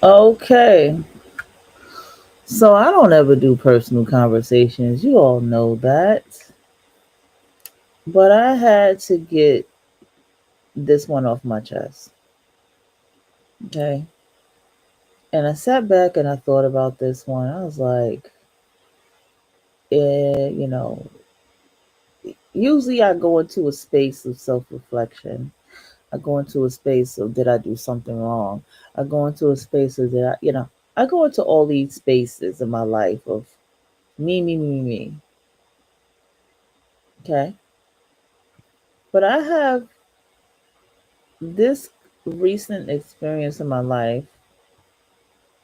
Okay. So I don't ever do personal conversations. You all know that. But I had to get this one off my chest. Okay. And I sat back and I thought about this one. I was like, you know, usually I go into a space of self reflection. I go into a space of did I do something wrong? I go into a space of I go into all these spaces in my life of me, me, me, me. Okay. But I have this recent experience in my life.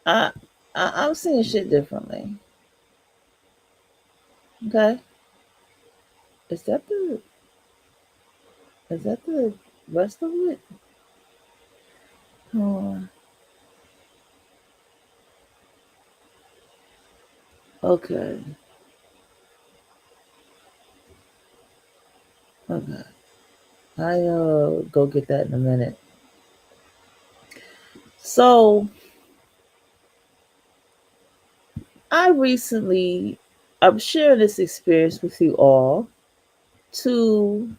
I, I'm seeing shit differently. Okay. Is that the is that the rest of it? Oh, okay. Okay. I go get that in a minute. So I recently I'm sharing this experience with you all to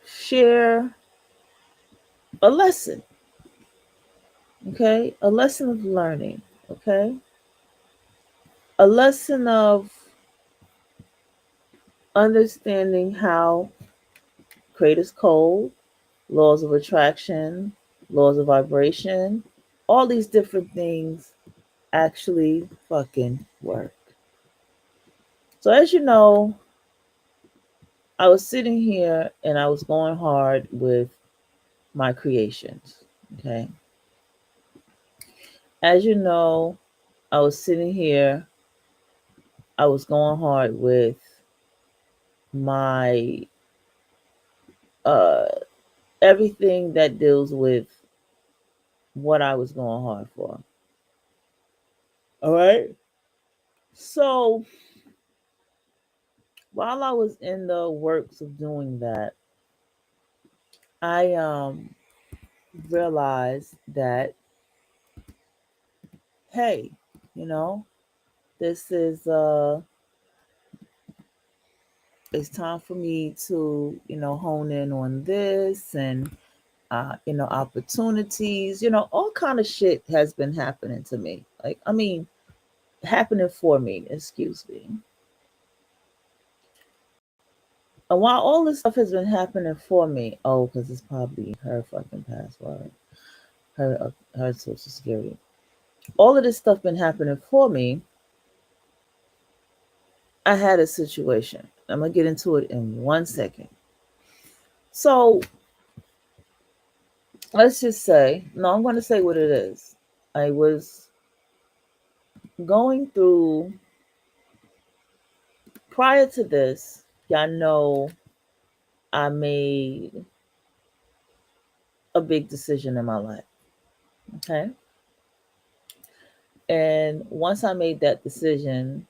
share a lesson. Okay, a lesson of learning. Okay, a lesson of understanding how creator's code, laws of attraction, laws of vibration, all these different things actually fucking work. So as you know, I was sitting here and I was going hard with my creations. Okay. As you know, I was sitting here, I was going hard with my uh everything that deals with what I was going hard for. All right. So while I was in the works of doing that, I realized that hey, you know, this is it's time for me to, hone in on this and opportunities, all kind of shit has been happening to me. Like, I mean, happening for me, excuse me. And while all this stuff has been happening for me, oh, because it's probably her fucking password, her social security. All of this stuff been happening for me. I had a situation. I'm gonna get into it in 1 second. So let's just say, no, I'm gonna say what it is. I was going through prior to this. Y'all know I made a big decision in my life. Okay. And once I made that decision,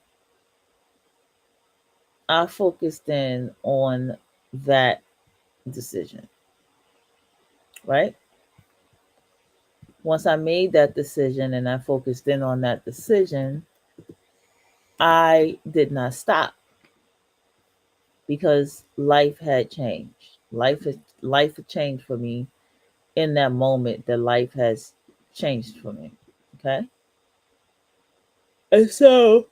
I focused in on that decision, right? Once I made that decision and I focused in on that decision, I did not stop because life had changed. Life had changed for me in that moment. That life has changed for me. Okay. And so,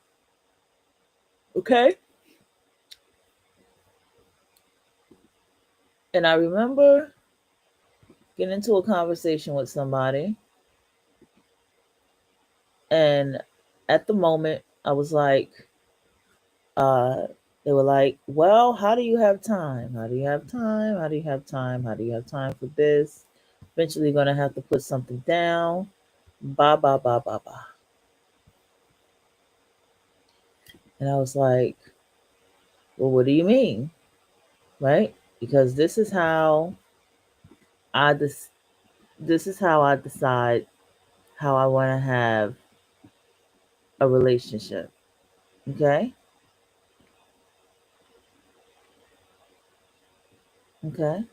okay. And I remember getting into a conversation with somebody, and at the moment, I was like, uh, they were like, well, how do you have time? How do you have time? How do you have time? How do you have time for this? Eventually, going to have to put something down. Ba, ba, ba, ba, ba. And I was like, well, what do you mean? Right? Because I des- this is how I decide how I want to have a relationship. Okay? Okay.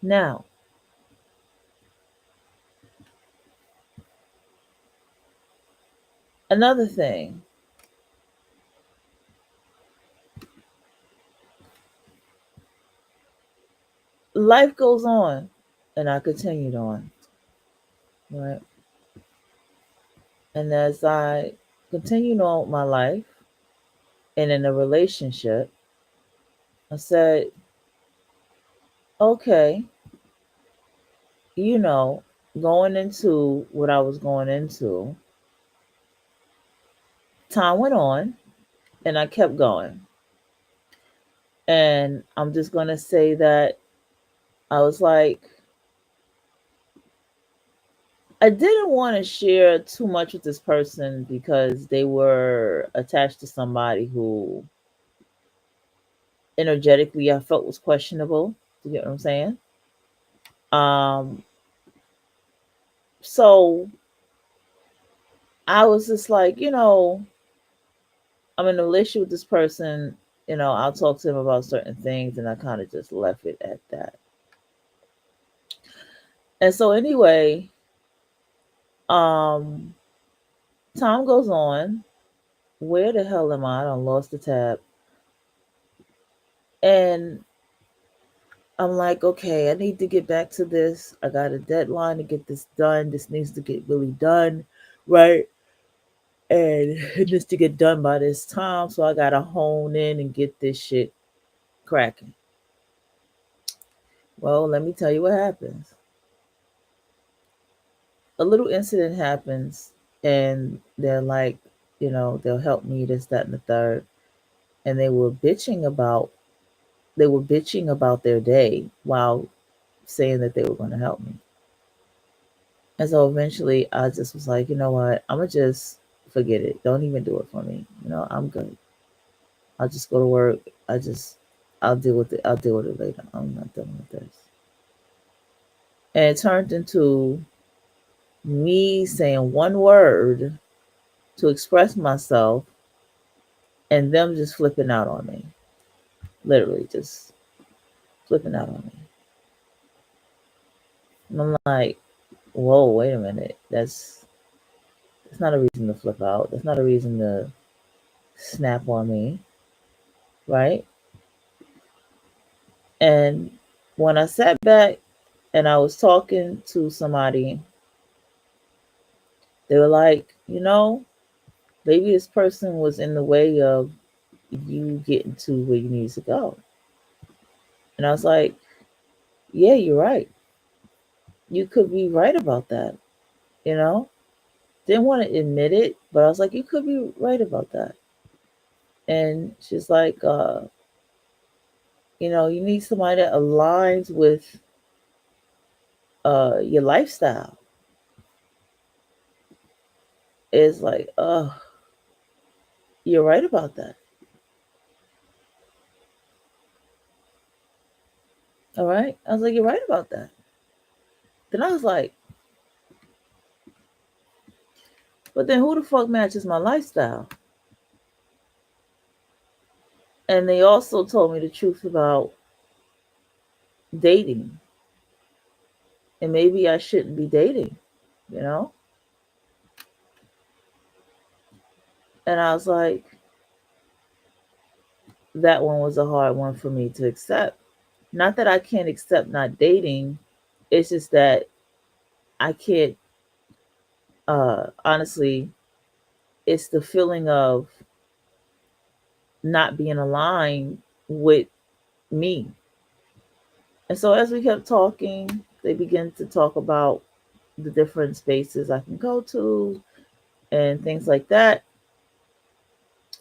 Now, Another thing, life goes on, and I continued on, right? And as I continued on with my life and in a relationship, I said, okay, you know, going into what I was going into, time went on and I kept going. And I'm just going to say that I was like, I didn't want to share too much with this person because they were attached to somebody who energetically I felt was questionable. You get what I'm saying? Um, so I was just like, I'm in a relationship with this person, I'll talk to him about certain things, and I kind of just left it at that. And so anyway, um, time goes on. Where the hell am I? I done lost the tab. And I'm like, okay, I need to get back to this. I got a deadline to get this done. This needs to get really done, right? And it needs to get done by this time. So I gotta hone in and get this shit cracking. Well, let me tell you what happens. A little incident happens, and they're like, they'll help me, this, that, and the third. And they were bitching about their day while saying that they were going to help me. And so eventually I just was like, you know what? I'm going to just forget it. Don't even do it for me. I'm good. I'll just go to work. I'll deal with it later. I'm not dealing with this. And it turned into me saying one word to express myself and them just flipping out on me. Literally just flipping out on me. And I'm like, whoa, wait a minute. That's not a reason to flip out. That's not a reason to snap on me, right? And when I sat back and I was talking to somebody, they were like, maybe this person was in the way of you getting to where you need to go. And I was like, yeah, you're right. You could be right about that, you know? Didn't want to admit it, but I was like, you could be right about that. And she's like, you need somebody that aligns with your lifestyle. It's like, you're right about that. All right. I was like, you're right about that. Then I was like, but then who the fuck matches my lifestyle? And they also told me the truth about dating. And maybe I shouldn't be dating, you know? And I was like, that one was a hard one for me to accept. Not that I can't accept not dating, it's just that I can't, honestly, it's the feeling of not being aligned with me. And so as we kept talking, they began to talk about the different spaces I can go to and things like that,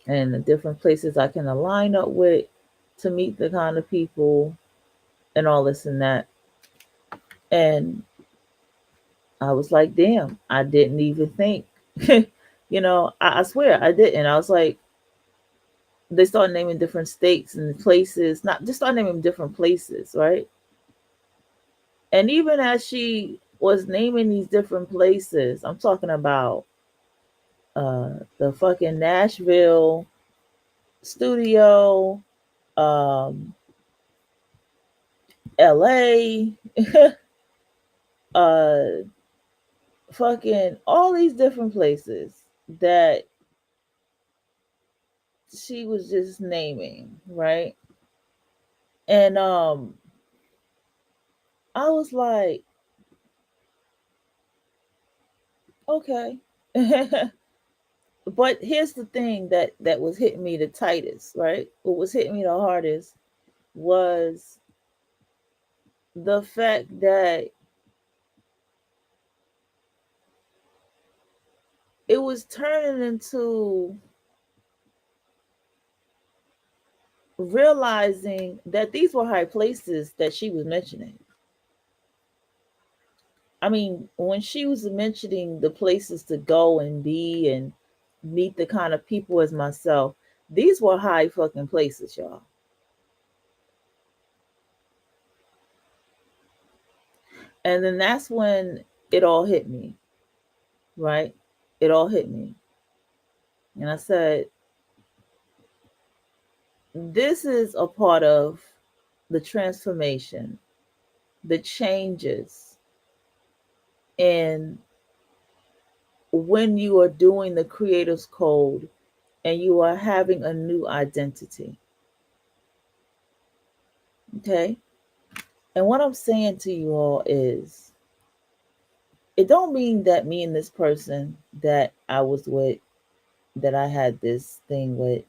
and the different places I can align up with to meet the kind of people and all this and that. And I was like, damn, I didn't even think. I swear I didn't. I was like, they started naming different states and places, not just start naming different places, right? And even as she was naming these different places, I'm talking about the fucking Nashville studio, um, LA, uh, fucking all these different places that she was just naming, right? And I was like, okay. But here's the thing that was hitting me the tightest, right? What was hitting me the hardest was the fact that it was turning into realizing that these were high places that she was mentioning. I mean, when she was mentioning the places to go and be and meet the kind of people as myself, these were high fucking places, y'all. And then that's when it all hit me, right? It all hit me. And I said, this is a part of the transformation, the changes in when you are doing the creator's code and you are having a new identity. Okay. And what I'm saying to you all is it don't mean that me and this person that I was with, that I had this thing with,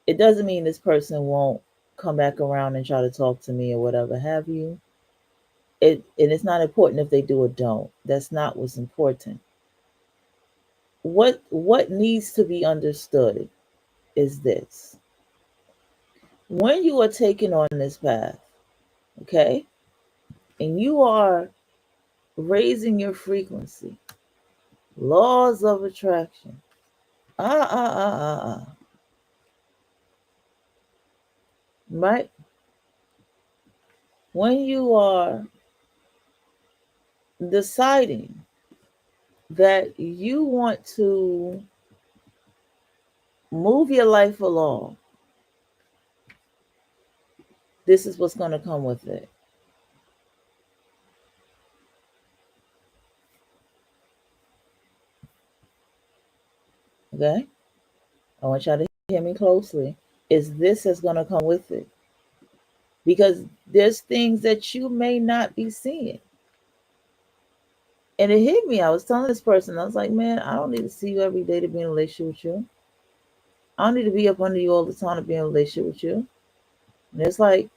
it doesn't mean this person won't come back around and try to talk to me or whatever have you. And it's not important if they do or don't. That's not what's important. What needs to be understood is this. When you are taking on this path, okay, and you are raising your frequency, laws of attraction. Right? When you are deciding that you want to move your life along, this is what's going to come with it. Okay? I want y'all to hear me closely. Is this is going to come with it? Because there's things that you may not be seeing. And it hit me. I was telling this person, I was like, man, I don't need to see you every day to be in a relationship with you. I don't need to be up under you all the time to be in a relationship with you. And it's like,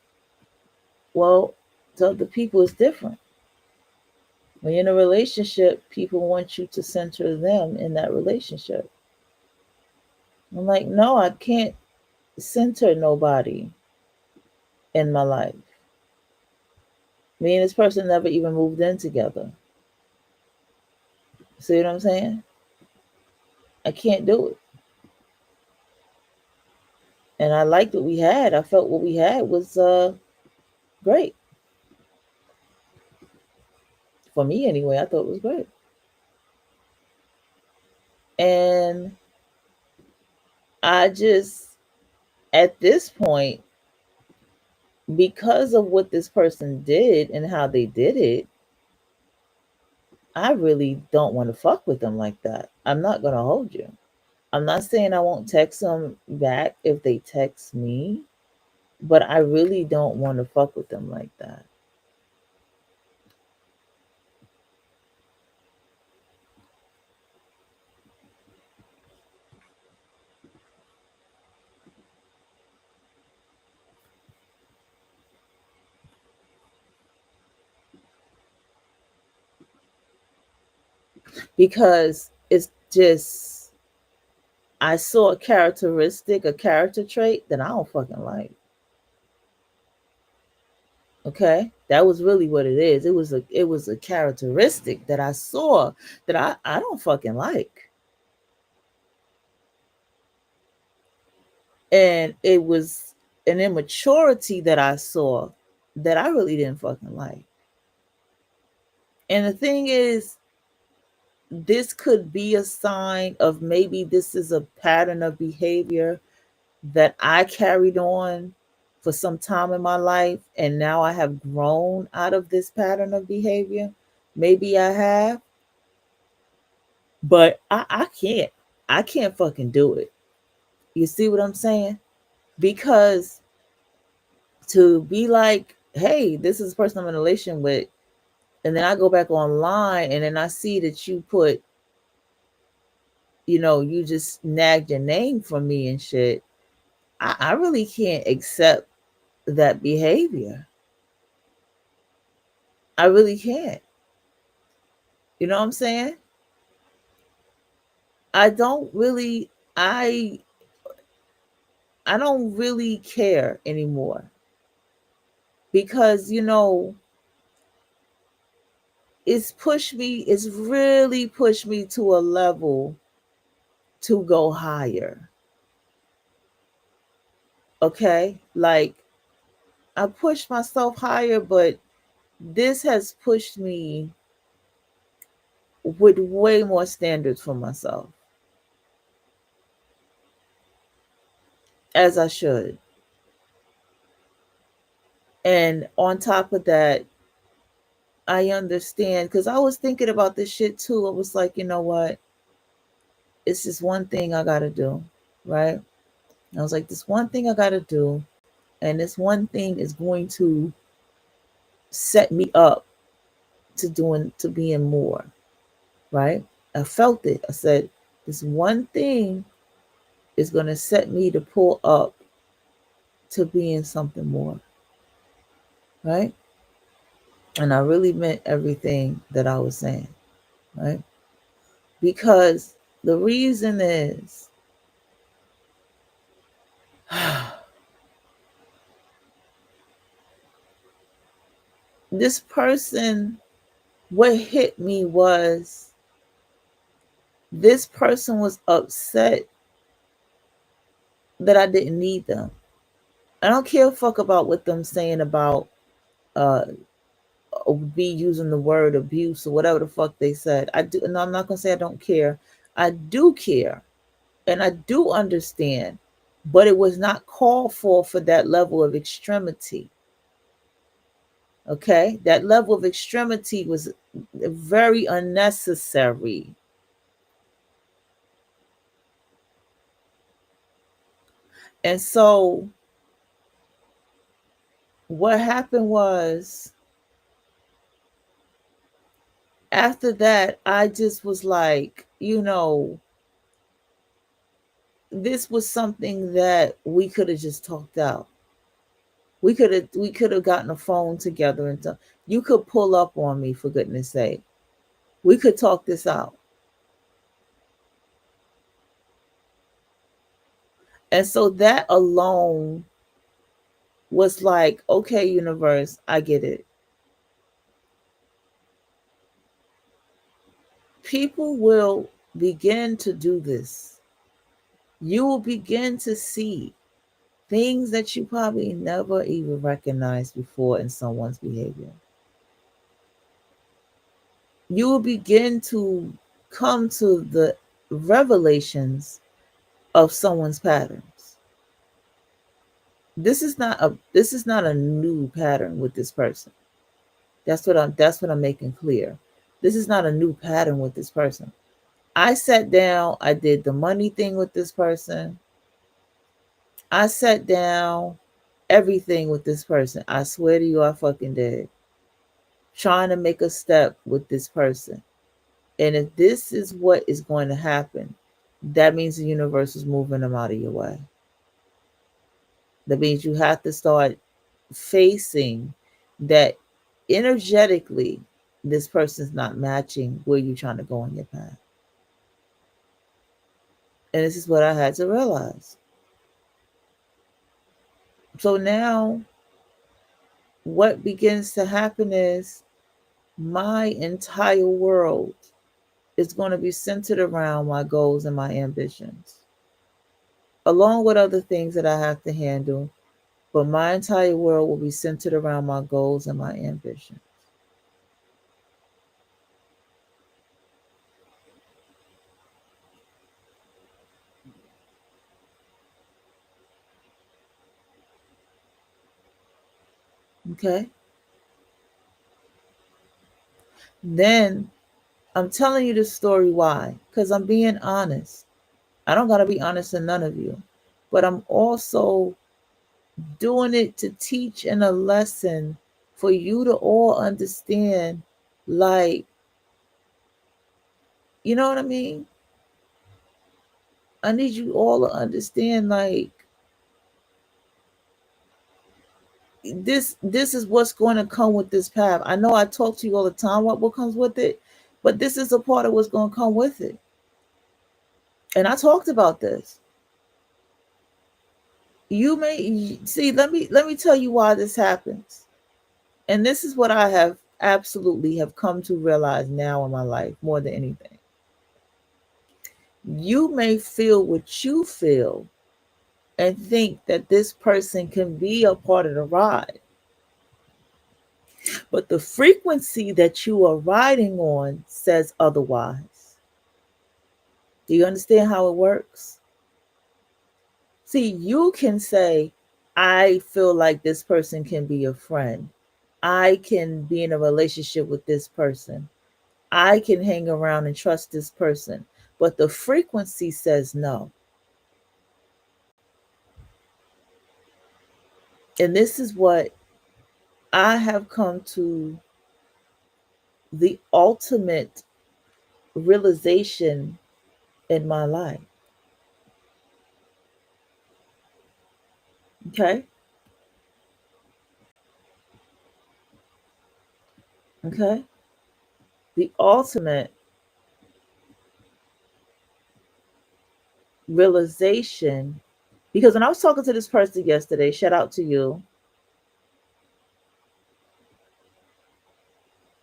well, to other people, it's different. When you're in a relationship, people want you to center them in that relationship. I'm like, no, I can't center nobody in my life. Me and this person never even moved in together. See what I'm saying? I can't do it. And I liked what we had. I felt what we had was great. For me anyway, I thought it was great. And I just, at this point, because of what this person did and how they did it, I really don't want to fuck with them like that. I'm not going to hold you. I'm not saying I won't text them back if they text me, but I really don't want to fuck with them like that. Because it's just, I saw a characteristic, a character trait that I don't fucking like. Okay, that was really what it is. It was a characteristic that I saw that I don't fucking like. And it was an immaturity that I saw that I really didn't fucking like. And the thing is, this could be a sign of maybe this is a pattern of behavior that I carried on for some time in my life, and now I have grown out of this pattern of behavior. Maybe I have, but I can't. I can't fucking do it. You see what I'm saying? Because to be like, hey, this is the person I'm in a relation with, and then I go back online and then I see that you put, you just nagged your name from me and shit. I really can't accept that behavior. I really can't. You know what I'm saying? I don't really I I don't really care anymore because it's really pushed me to a level to go higher. Okay? Like I pushed myself higher, but this has pushed me with way more standards for myself, as I should. And on top of that, I understand because I was thinking about this shit too. I was like, you know what? It's just one thing I gotta do, right? I was like, this one thing I gotta do, and this one thing is going to set me up to being more, right? I felt it. I said, this one thing is gonna set me to pull up to being something more, right? And I really meant everything that I was saying, right? Because the reason is this person, what hit me was this person was upset that I didn't need them. I don't care a fuck about what them saying about uh be using the word abuse or whatever the fuck they said. I do no, I'm not gonna say I don't care. I do care and I do understand, but it was not called for that level of extremity. Okay? That level of extremity was very unnecessary. And so what happened was after that, I just was like, this was something that we could have just talked out. We could have gotten a phone together and you could pull up on me for goodness sake. We could talk this out. And so that alone was like, okay, universe, I get it. People will begin to do this. You will begin to see things that you probably never even recognized before in someone's behavior. You will begin to come to the revelations of someone's patterns. This is not a new pattern with this person. That's what I'm making clear. This is not a new pattern with this person. I sat down, I did the money thing with this person. I sat down everything with this person. I swear to you, I fucking did. Trying to make a step with this person. And if this is what is going to happen, that means the universe is moving them out of your way. That means you have to start facing that energetically, this person's not matching where you're trying to go on your path. And this is what I had to realize. So now, what begins to happen is my entire world is going to be centered around my goals and my ambitions, along with other things that I have to handle. But my entire world will be centered around my goals and my ambition. Okay? Then I'm telling you this story why? Because I'm being honest. I don't got to be honest in none of you. But I'm also doing it to teach in a lesson for you to all understand, like, you know what I mean? I need you all to understand, like, this is what's going to come with this path. I know I talk to you all the time what comes with it, but this is a part of what's going to come with it. And I talked about this. You may see, let me tell you why this happens. And this is what I have absolutely have come to realize now in my life more than anything. You may feel what you feel and think that this person can be a part of the ride, but the frequency that you are riding on says otherwise. Do you understand how it works? See, you can say, I feel like this person can be a friend. I can be in a relationship with this person. I can hang around and trust this person. But the frequency says no. And this is what I have come to the ultimate realization in my life. Okay? Okay? The ultimate realization. Because when I was talking to this person yesterday, shout out to you,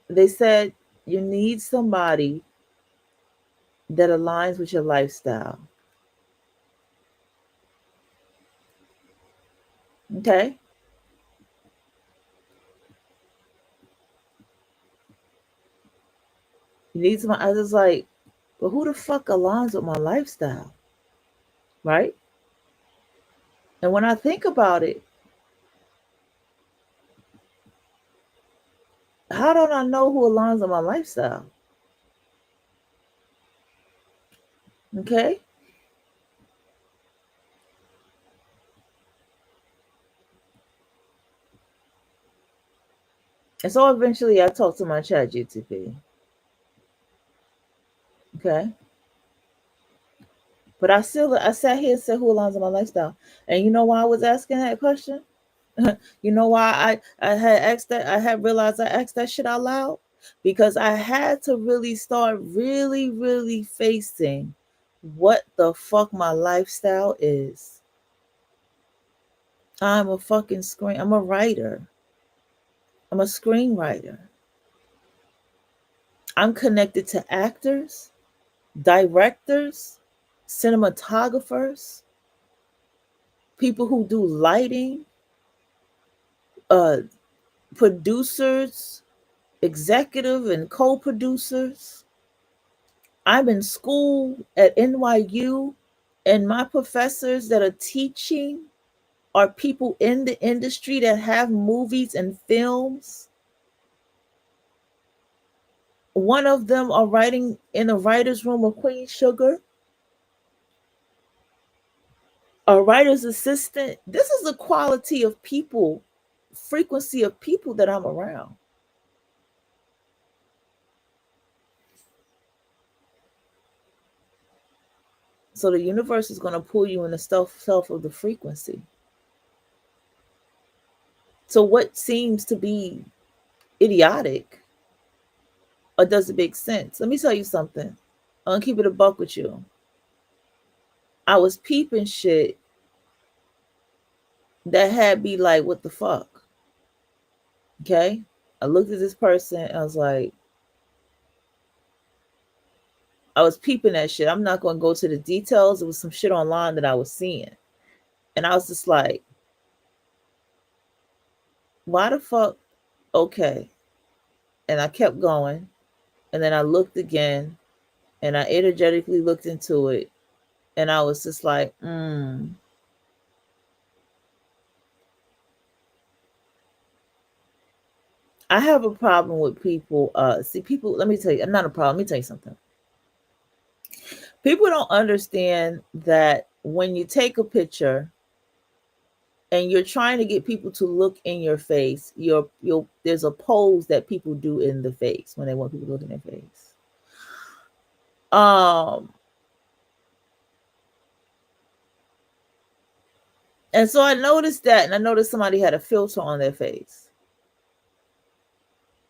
they said you need somebody that aligns with your lifestyle. Okay? You need somebody. I was like, but who the fuck aligns with my lifestyle? Right? And when I think about it, how don't I know who aligns with my lifestyle? Okay? And so eventually I talked to my chat GTP. Okay? But I sat here and said who aligns with my lifestyle. And you know why I was asking that question? You know why I had asked that, I had realized I asked that shit out loud? Because I had to really start really facing what the fuck my lifestyle is. I'm a writer. I'm a screenwriter. I'm connected to actors, directors, cinematographers, people who do lighting, uh, producers, executive and co-producers. I'm in school at NYU, and my professors that are teaching are people in the industry that have movies and films. One of them are writing in a writer's room of Queen Sugar, a writer's assistant. This is the quality of people, frequency of people that I'm around. So the universe is going to pull you in the self of the frequency. So what seems to be idiotic or does it make sense? Let me tell you something. I'm gonna keep it a buck with you. I was peeping shit that had me like, what the fuck? Okay. I looked at this person and I was like, I was peeping that shit. I'm not gonna go to the details. It was some shit online that I was seeing. And I was just like, why the fuck? Okay. And I kept going. And then I looked again and I energetically looked into it. And I was just like, I have a problem with people. See, people, let me tell you, not a problem. Let me tell you something. People don't understand that when you take a picture and you're trying to get people to look in your face, you're there's a pose that people do in the face when they want people to look in their face. Um, and so I noticed that, and I noticed somebody had a filter on their face,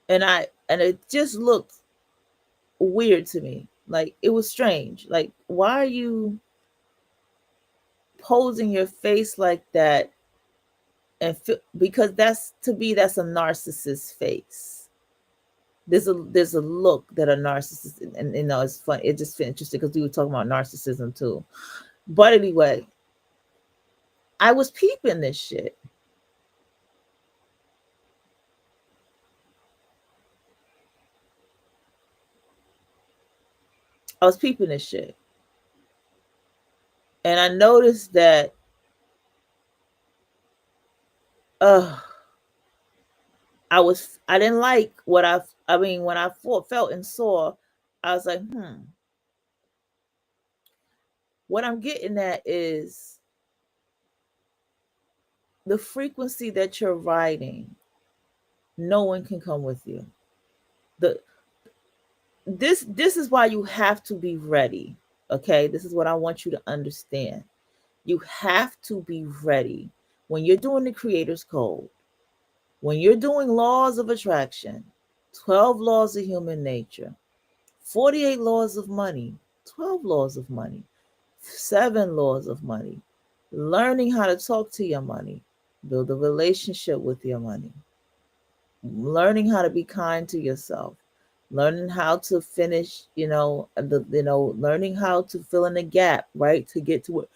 and it just looked weird to me. Like it was strange. Like why are you posing your face like that? Because that's to be that's a narcissist face. There's a look that a narcissist, and you know it's funny. It just felt interesting because we were talking about narcissism too. But anyway, I was peeping this shit. I was peeping this shit, and I noticed that uh I didn't like what I mean when I felt and saw. I was like, what I'm getting at is the frequency that you're riding. No one can come with you. The this is why you have to be ready. Okay, this is what I want you to understand. You have to be ready when you're doing the creator's code, when you're doing laws of attraction, 12 laws of human nature, 48 laws of money, 12 laws of money, 7 laws of money, learning how to talk to your money, build a relationship with your money, learning how to be kind to yourself, learning how to finish, learning how to fill in the gap, right? To get to what,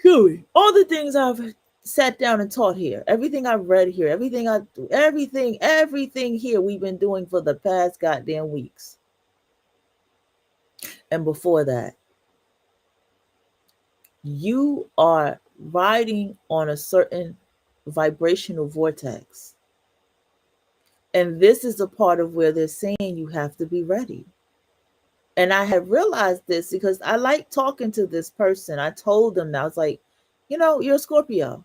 all the things I've sat down and taught here, everything I've read here, everything here we've been doing for the past goddamn weeks. And before that, you are riding on a certain vibrational vortex. And this is a part of where they're saying you have to be ready. And I had realized this because I like talking to this person. I told them that I was like, you're a Scorpio.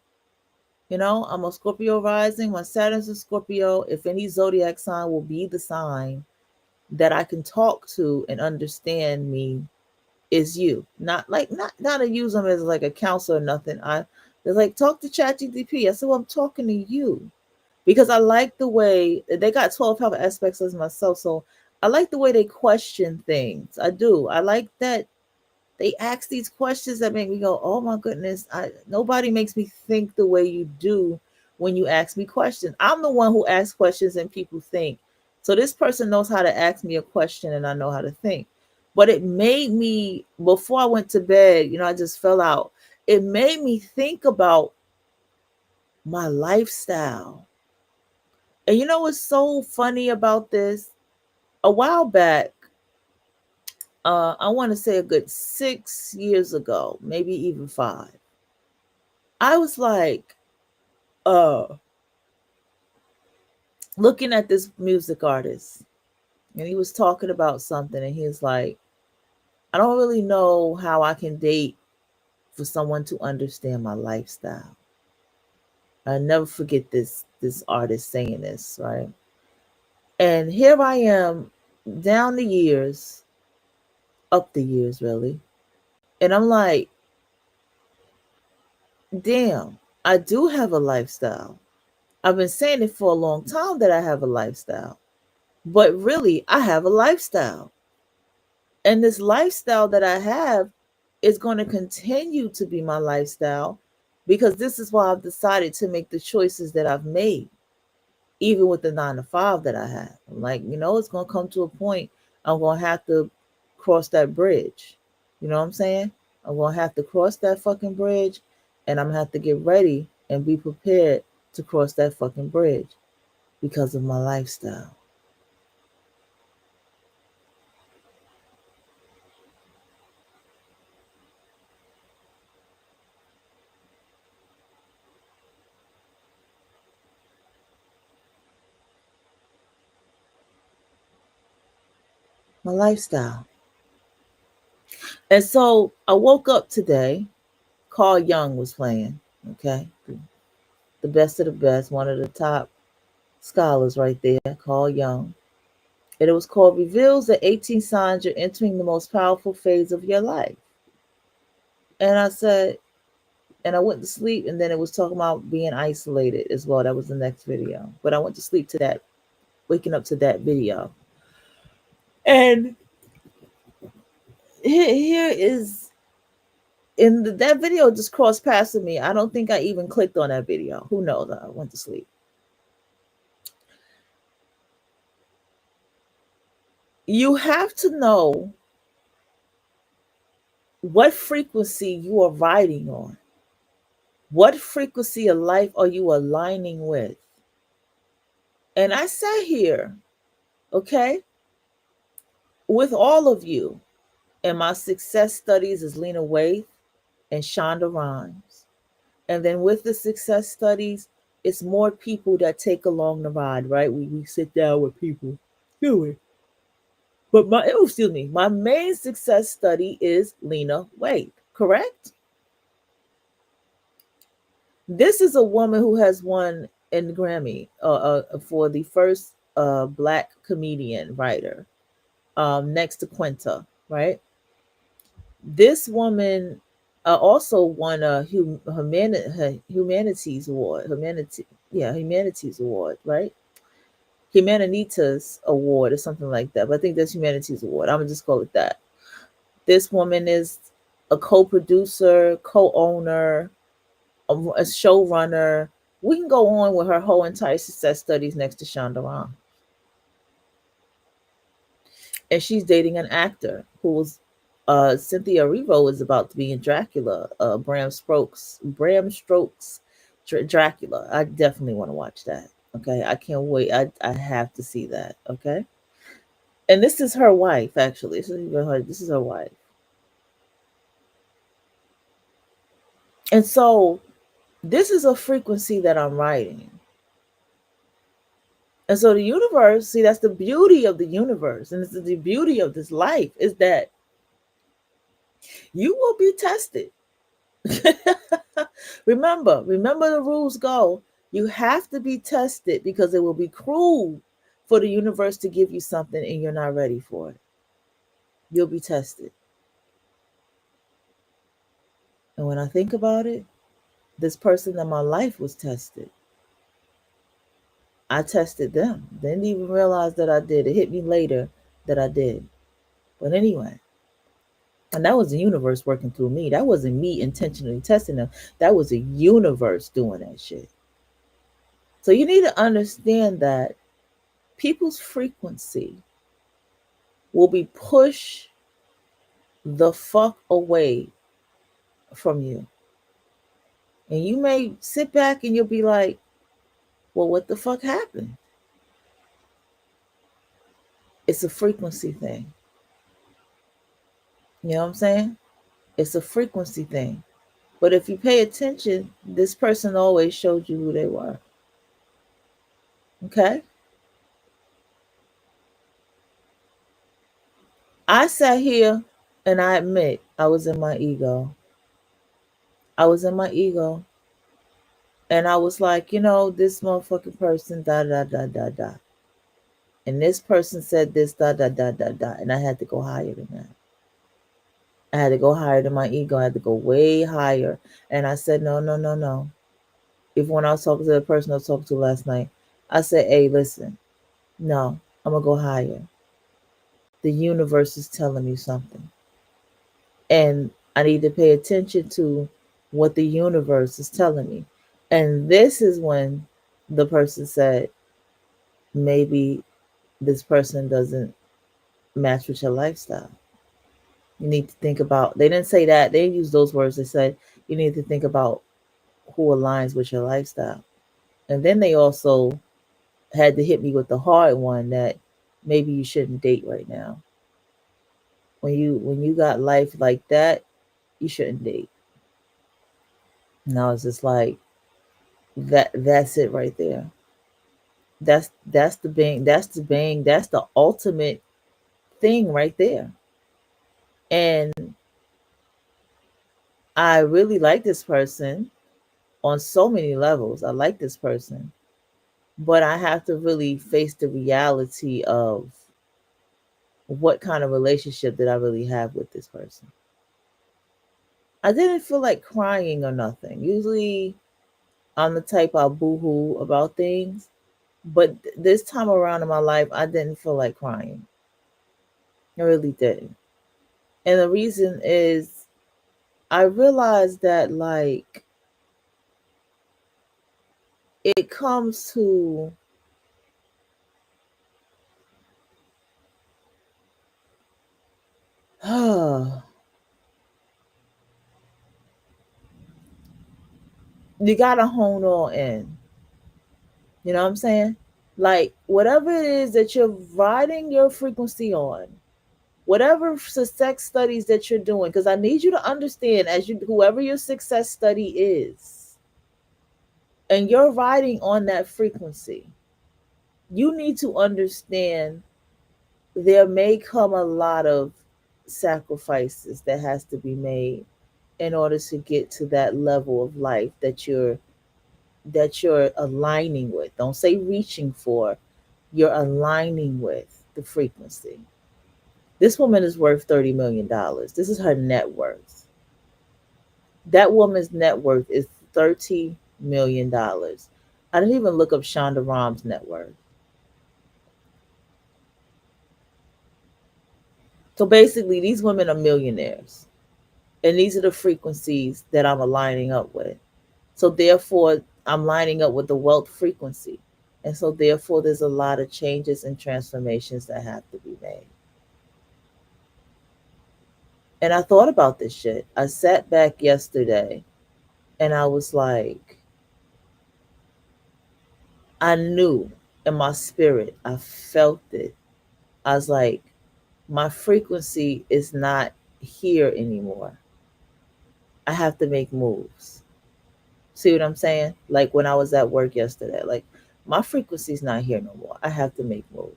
I'm a Scorpio rising. My Saturn's a Scorpio. If any zodiac sign will be the sign that I can talk to and understand me is you. Not to use them as like a counselor or nothing. They're like, talk to ChatGPT. I said, well, I'm talking to you. Because I like the way they got 12 health aspects as myself. So I like the way they question things. I do. I like that they ask these questions that make me go, oh my goodness, nobody makes me think the way you do when you ask me questions. I'm the one who asks questions and people think. So this person knows how to ask me a question and I know how to think. But it made me, before I went to bed, I just fell out. It made me think about my lifestyle. And you know what's so funny about this? A while back, I want to say a good 6 years ago, maybe even 5. I was like, uh, looking at this music artist, and he was talking about something, and he was like, I don't really know how I can date for someone to understand my lifestyle. I never forget this artist saying this, right? And here I am, down the years, up the years, really, and I'm like, damn, I do have a lifestyle. I've been saying it for a long time that I have a lifestyle, but really, I have a lifestyle. And this lifestyle that I have is going to continue to be my lifestyle because this is why I've decided to make the choices that I've made, even with the 9 to 5 that I have. I'm like, it's going to come to a point I'm going to have to cross that bridge. You know what I'm saying? I'm going to have to cross that fucking bridge and I'm going to have to get ready and be prepared to cross that fucking bridge because of my lifestyle. My lifestyle. And so I woke up today. Carl Jung was playing. Okay, the best of the best, one of the top scholars right there, Carl Jung. And it was called Reveals the 18 Signs You're Entering the Most Powerful Phase of Your Life. And I said, and I went to sleep, and then it was talking about being isolated as well. That was the next video. But I went to sleep to that, waking up to that video. And here is, that video just crossed past me. I don't think I even clicked on that video. Who knows? I went to sleep. You have to know what frequency you are riding on. What frequency of life are you aligning with? And I sat here, okay, with all of you. And my success studies is Lena Waithe and Shonda Rhimes. And then with the success studies, it's more people that take along the ride, right? We sit down with people. Do we? But my main success study is Lena Waithe, correct? This is a woman who has won an Grammy for the first Black comedian writer, next to Quinta, right? This woman also won a humanities award, humanities award, right? Humanitas award or something like that. But I think that's humanities award. I'm gonna just call it that. This woman is a co-producer, co-owner, a showrunner. We can go on with her whole entire success studies next to Shonda Rhimes. And she's dating an actor who was Cynthia Erivo is about to be in Dracula. Bram Stoker's Dracula. I definitely want to watch that. Okay, I can't wait. I have to see that. Okay, and this is her wife. Actually, this is her wife. And so this is a frequency that I'm writing. And so the universe, see, that's the beauty of the universe, and it's the beauty of this life is that you will be tested. remember the rules go. You have to be tested because it will be cruel for the universe to give you something and you're not ready for it. You'll be tested. And when I think about it, this person in my life was tested. I tested them. Didn't even realize that I did. It hit me later that I did. But anyway, and that was the universe working through me. That wasn't me intentionally testing them. That was the universe doing that shit. So you need to understand that people's frequency will be pushed the fuck away from you. And you may sit back and you'll be like, well, what the fuck happened? It's a frequency thing. You know what I'm saying? It's a frequency thing. But if you pay attention, this person always showed you who they were. Okay? I sat here and I admit I was in my ego. I was in my ego. And I was like, this motherfucking person, da, da, da, da, da. And this person said this, da, da, da, da, da. And I had to go higher than that. I had to go higher than my ego. I had to go way higher. And I said, no, no, no, no. If when I was talking to the person I was talking to last night, I said, hey, listen, no, I'm going to go higher. The universe is telling me something. And I need to pay attention to what the universe is telling me. And this is when the person said, maybe this person doesn't match with your lifestyle. You need to think about, they didn't say that, they used those words. They said, you need to think about who aligns with your lifestyle. And then they also had to hit me with the hard one that maybe you shouldn't date right now. When you got life like that, you shouldn't date. And I was just like, that's it right there. That's the bang, that's the ultimate thing right there. And I really like this person on so many levels. I like this person, but I have to really face the reality of what kind of relationship did I really have with this person. I didn't feel like crying or nothing. Usually I'm the type I'll boohoo about things, but this time around in my life, I didn't feel like crying. I really didn't. And the reason is I realized that, like, it comes to, you gotta hone all in. You know what I'm saying? Like, whatever it is that you're riding your frequency on, whatever success studies that you're doing, because I need you to understand, as you, whoever your success study is, and you're riding on that frequency, you need to understand there may come a lot of sacrifices that has to be made in order to get to that level of life that you're aligning with. Don't say reaching for, you're aligning with the frequency. This woman is worth $30 million. This is her net worth. That woman's net worth is $30 million. I didn't even look up Shonda Rhimes' net worth. So basically, these women are millionaires. And these are the frequencies that I'm aligning up with. So therefore, I'm lining up with the wealth frequency. And so therefore, there's a lot of changes and transformations that have to be made. And I thought about this shit. I sat back yesterday and I was like, I knew in my spirit, I felt it. I was like, my frequency is not here anymore. I have to make moves. See what I'm saying? Like when I was at work yesterday, like my frequency's not here no more. I have to make moves.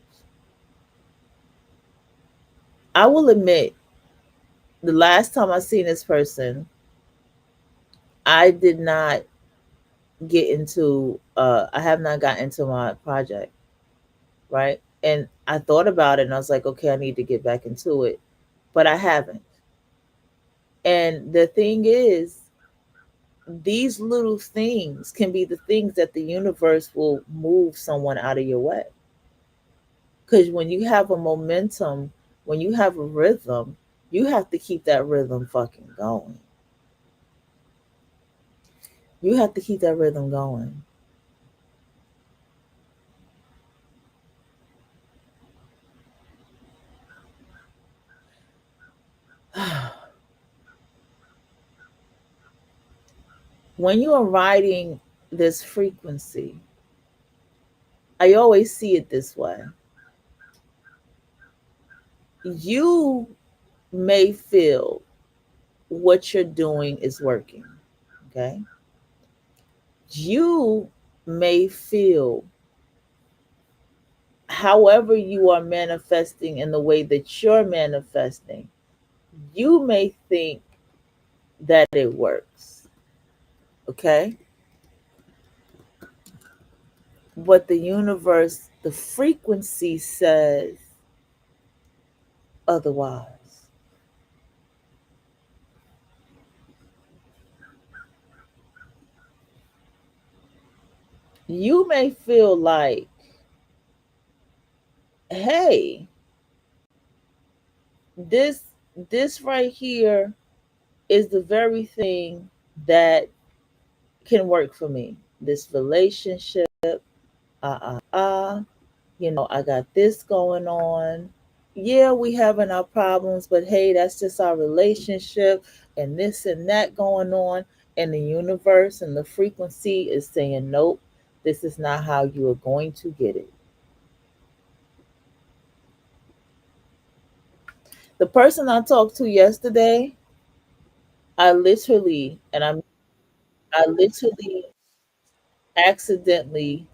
I will admit, the last time I seen this person, I did not get into I have not gotten into my project, right? And I thought about it and I was like, okay, I need to get back into it. But I haven't. And the thing is, these little things can be the things that the universe will move someone out of your way. Because when you have a momentum, when you have a rhythm, you have to keep that rhythm fucking going. You have to keep that rhythm going. When you are riding this frequency, I always see it this way. You may feel what you're doing is working. Okay. You may feel, however, you are manifesting in the way that you're manifesting, you may think that it works. Okay. But the universe, the frequency says otherwise. You may feel like, hey, this this right here is the very thing that can work for me. This relationship, I got this going on. Yeah, we having our problems, but hey, that's just our relationship and this and that going on. And the universe and the frequency is saying, nope, this is not how you are going to get it. The person I talked to yesterday, I literally, I literally accidentally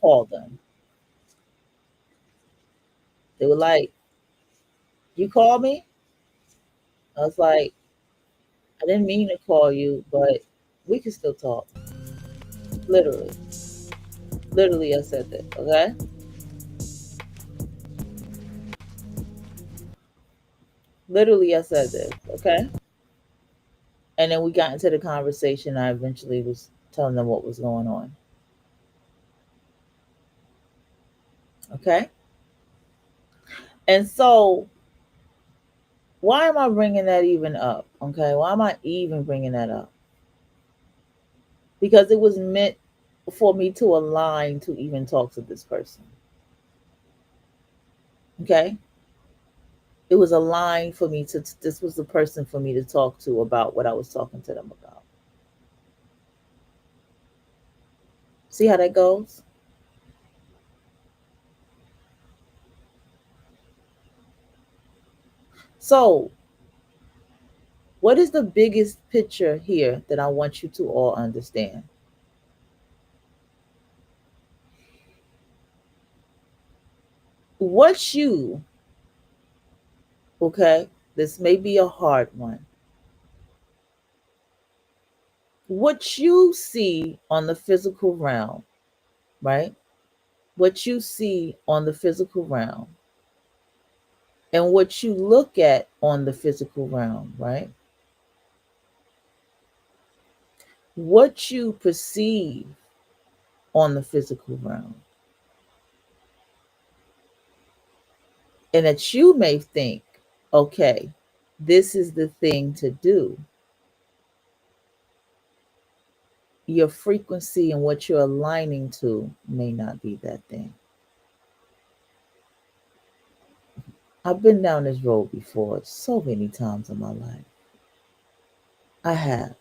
called them. They were like, "You called me?" I was like, I didn't mean to call you, but we can still talk. Literally. Literally, I said that. Okay. Literally, I said this. Okay. And then we got into the conversation. I eventually was telling them what was going on. Okay. And so, why am I bringing that even up? Okay. Why am I even bringing that up? Because it was meant for me to align to even talk to this person. Okay. It was aligned for me to, this was the person for me to talk to about what I was talking to them about. See how that goes? So, what is the biggest picture here that I want you to all understand? What you, okay, this may be a hard one. What you see on the physical realm, right? What you see on the physical realm and what you look at on the physical realm, right? What you perceive on the physical realm. And that you may think, okay, this is the thing to do. Your frequency and what you're aligning to may not be that thing. I've been down this road before so many times in my life. I have.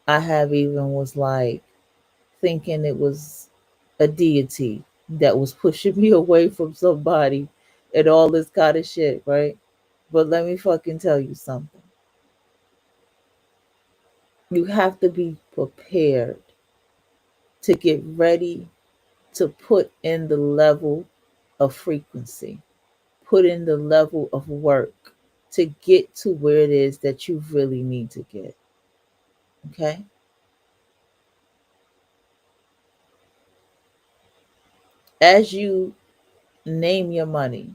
I have even was like thinking it was a deity that was pushing me away from somebody and all this kind of shit, right? But let me fucking tell you something. You have to be prepared to get ready to put in the level of frequency, put in the level of work to get to where it is that you really need to get. Okay? As you name your money,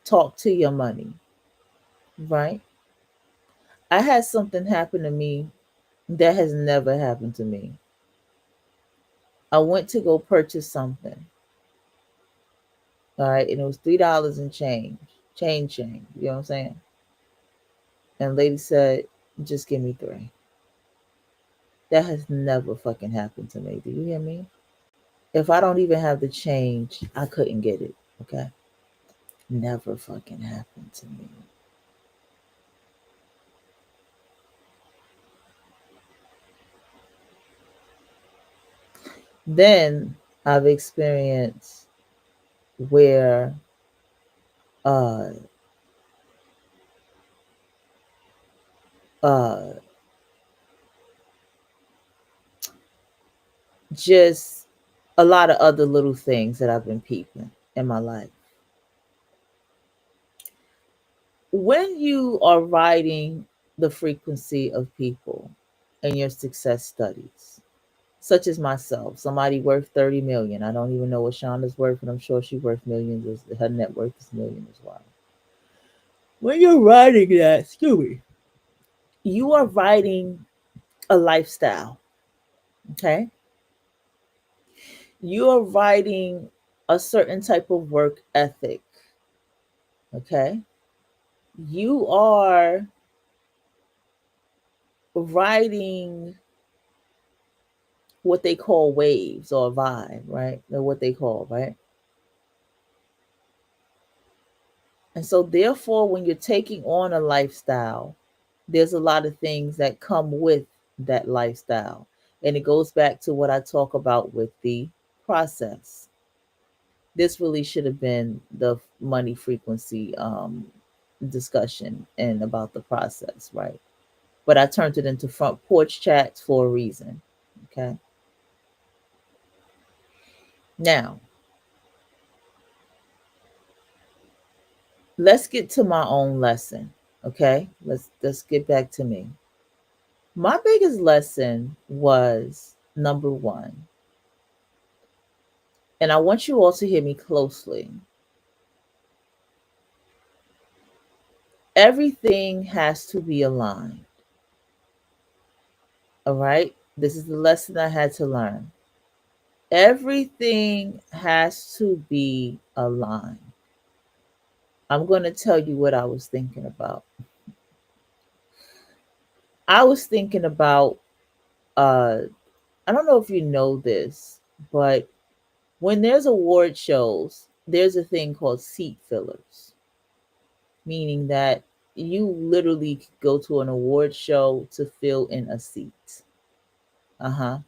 talk to your money, right? I had something happen to me that has never happened to me. I went to go purchase something, all right, and it was $3 and change. You know what I'm saying? And the lady said, "Just give me three." That has never fucking happened to me. Do you hear me? If I don't even have the change, I couldn't get it. Okay, never fucking happened to me. Then I've experienced where uh uh just a lot of other little things that I've been peeping in my life. When you are writing the frequency of people in your success studies, such as myself, somebody worth 30 million. I don't even know what Shonda's worth, but I'm sure she's worth millions. Her net worth is million as well. When you're writing that, excuse me, you are writing a lifestyle. Okay. You are writing a certain type of work ethic. Okay. You are writing what they call waves or vibe, right? Or what they call, right? And so, therefore, when you're taking on a lifestyle, there's a lot of things that come with that lifestyle. And it goes back to what I talk about with the process. This really should have been the money frequency discussion and about the process, right? But I turned it into front porch chats for a reason. Okay. Now, let's get to my own lesson. Okay, let's get back to me. My biggest lesson was number one, and I want you all to hear me closely. Everything has to be aligned. All right, this is the lesson I had to learn. Everything has to be aligned. I'm going to tell you what I was thinking about. I was thinking about uh I don't know if you know this, but when there's award shows, there's a thing called seat fillers, meaning that you literally could go to an award show to fill in a seat. Uh-huh.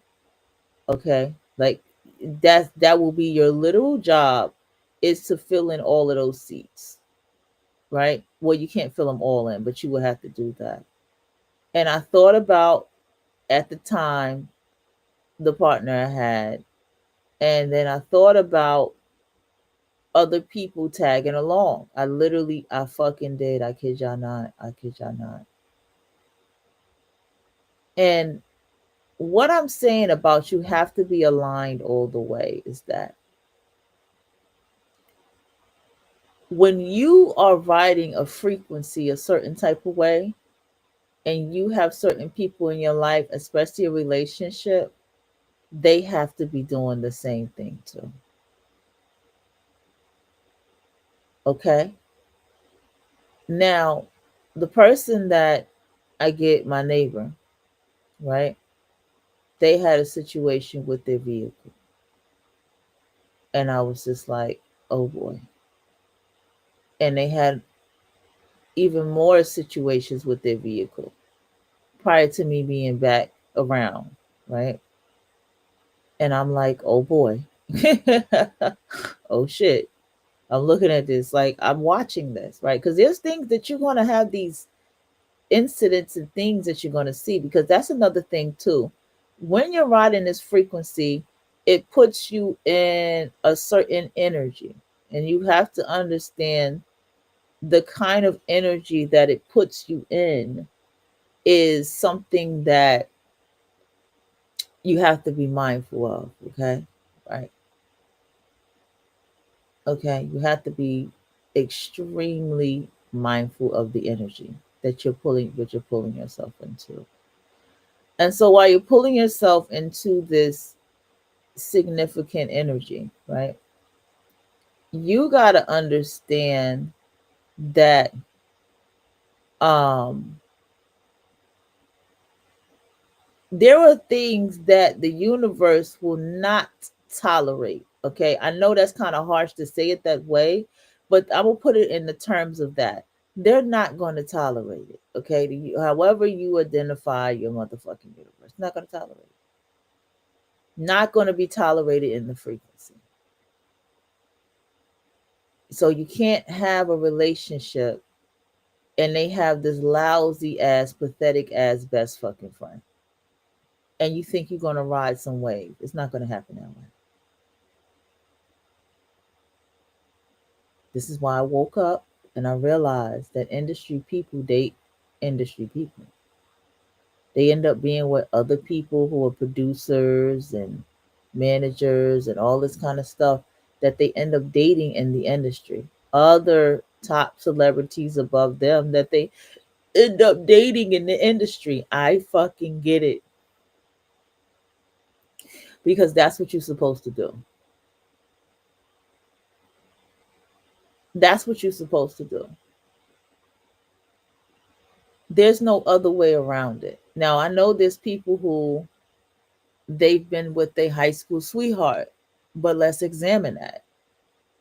Okay. Like that will be your literal job, is to fill in all of those seats, right? Well, you can't fill them all in, but you will have to do that. And I thought about, at the time, the partner I had, and then I thought about other people tagging along. I fucking did. I kid y'all not. I kid y'all not. And what I'm saying about you have to be aligned all the way is that when you are riding a frequency a certain type of way, and you have certain people in your life, especially a relationship, they have to be doing the same thing too. Okay? Now, the person that I get, my neighbor, right? They had a situation with their vehicle. And I was just like, oh boy. And they had even more situations with their vehicle prior to me being back around, right? And I'm like, oh boy. Oh shit. I'm looking at this, like I'm watching this, right? Because there's things that you're going to have, these incidents and things that you're going to see, because that's another thing too. When you're riding this frequency, it puts you in a certain energy, and you have to understand the kind of energy that it puts you in is something that you have to be mindful of. Okay, right? Okay, you have to be extremely mindful of the energy that you're pulling yourself into. And so while you're pulling yourself into this significant energy, right? You got to understand that um there are things that the universe will not tolerate. Okay, I know that's kind of harsh to say it that way, but I will put it in the terms of that. They're not going to tolerate it. Okay, however you identify your motherfucking universe, not going to tolerate it. Not going to be tolerated in the frequency. So you can't have a relationship and they have this lousy ass, pathetic ass best fucking friend, and you think you're going to ride some wave. It's not going to happen that way. This is why I woke up and I realized that industry people date industry people. They end up being with other people who are producers and managers and all this kind of stuff that they end up dating in the industry. Other top celebrities above them that they end up dating in the industry. I fucking get it, because that's what you're supposed to do. That's what you're supposed to do. There's no other way around it. Now, I know there's people who they've been with their high school sweetheart, but let's examine that.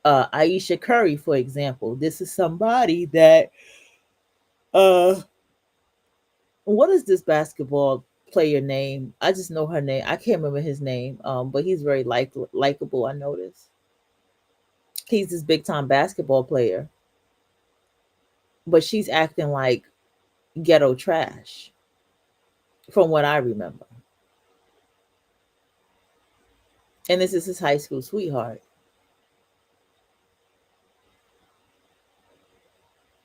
Aisha Curry, for example, this is somebody that, uh, what is this basketball player name? I just know her name. I can't remember his name, but he's very likable. I noticed he's this big time basketball player, but she's acting like ghetto trash, from what I remember. And this is his high school sweetheart.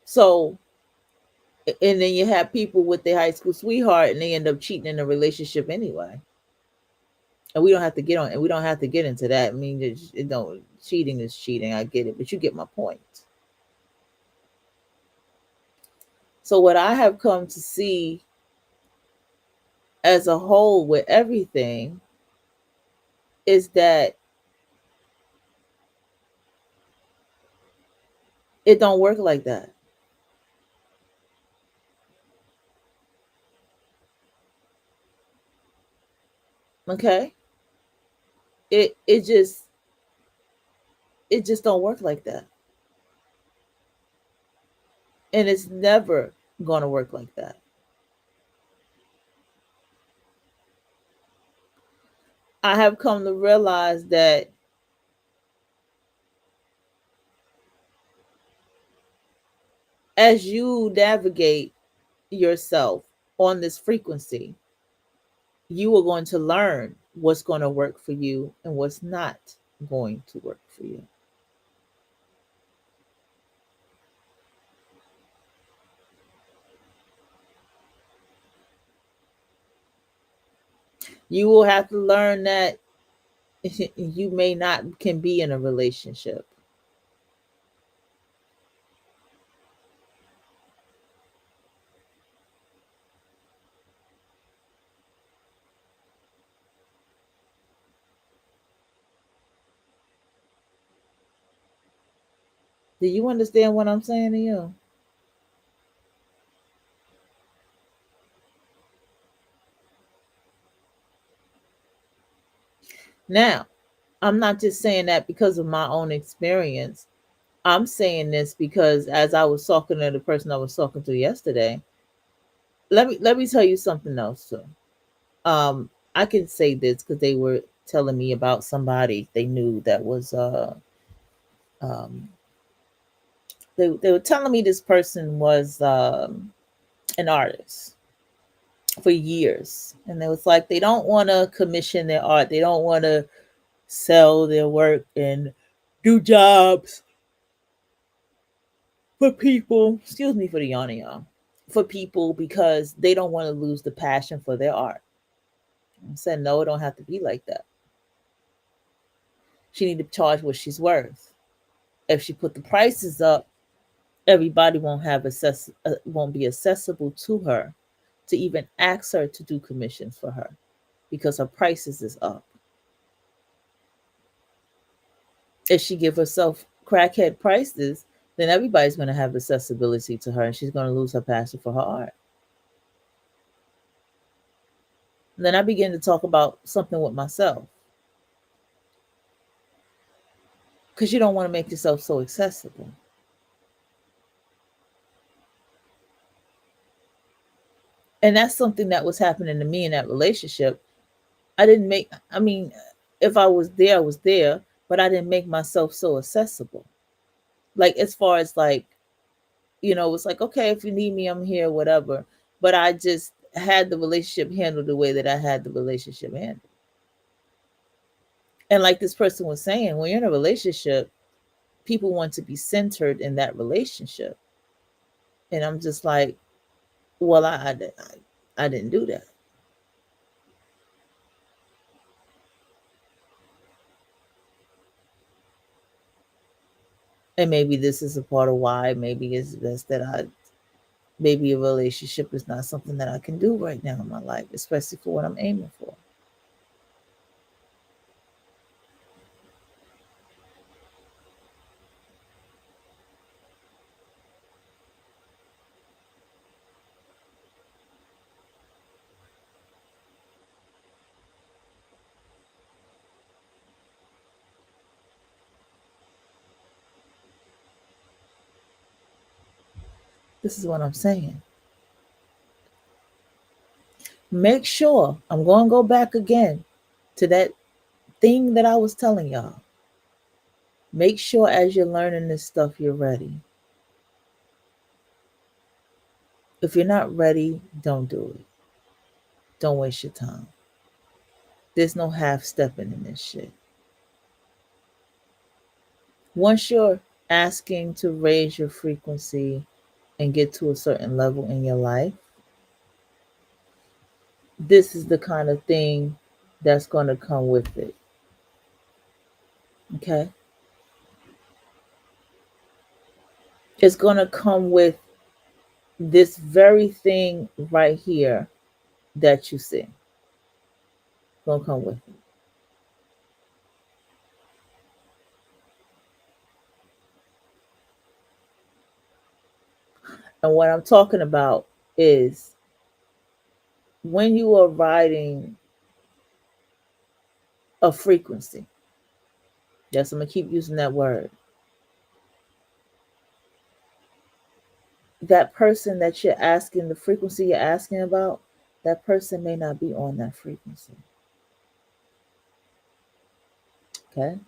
So And then you have people with their high school sweetheart and they end up cheating in a relationship anyway. And we don't have to get on and we don't have to get into that. I mean, it don't cheating is cheating. I get it, but you get my point. So what I have come to see as a whole with everything is that it don't work like that. Okay? It it just don't work like that. And it's never going to work like that. I have come to realize that as you navigate yourself on this frequency, you are going to learn what's going to work for you and what's not going to work for you. You will have to learn that you may not can be in a relationship. Do you understand what I'm saying to you? Now, I'm not just saying that because of my own experience. I'm saying this because as I was talking to the person I was talking to yesterday, let me tell you something else too. I can say this because they were telling me about somebody they knew that was um they were telling me this person was an artist for years, and it was like they don't want to commission their art, they don't want to sell their work and do jobs for people. Excuse me for the yawning, y'all. For people because they don't want to lose the passion for their art. I said no, it don't have to be like that. She need to charge what she's worth. If she put the prices up, everybody won't be accessible to her to even ask her to do commissions for her because her prices is up. If she give herself crackhead prices, then everybody's going to have accessibility to her and she's going to lose her passion for her art. And then I begin to talk about something with myself because you don't want to make yourself so accessible. And that's something that was happening to me in that relationship. I didn't make, I mean, if I was there, I was there, but I didn't make myself so accessible. Like, as far as like, it's like, okay, if you need me, I'm here, whatever. But I just had the relationship handled the way that I had the relationship handled. And like this person was saying, when you're in a relationship, people want to be centered in that relationship. And I'm just like, well, I didn't do that. And maybe this is a part of why, maybe it's just that maybe a relationship is not something that I can do right now in my life, especially for what I'm aiming for. This is what I'm saying. Make sure, I'm going to go back again to that thing that I was telling y'all. Make sure as you're learning this stuff, you're ready. If you're not ready, don't do it. Don't waste your time. There's no half stepping in this shit. Once you're asking to raise your frequency and get to a certain level in your life, this is the kind of thing that's going to come with it. Okay? It's going to come with this very thing right here that you see. It's going to come with it. And what I'm talking about is when you are riding a frequency. Yes, I'm going to keep using that word. That person that you're asking, the frequency you're asking about, that person may not be on that frequency. Okay?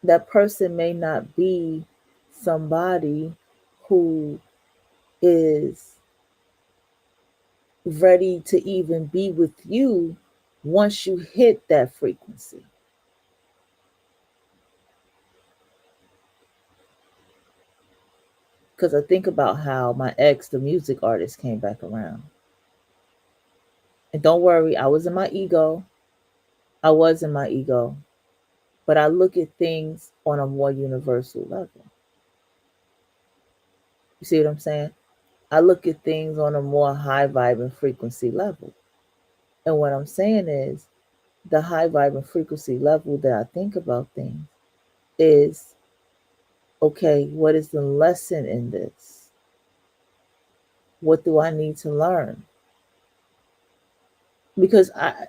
That person may not be somebody who is ready to even be with you once you hit that frequency. Because I think about how my ex, the music artist, came back around. And don't worry, I was in my ego. I was in my ego. But I look at things on a more universal level. You see what I'm saying? I look at things on a more high vibrant frequency level. And what I'm saying is the high vibrant frequency level that I think about things is, okay, what is the lesson in this? What do I need to learn? Because I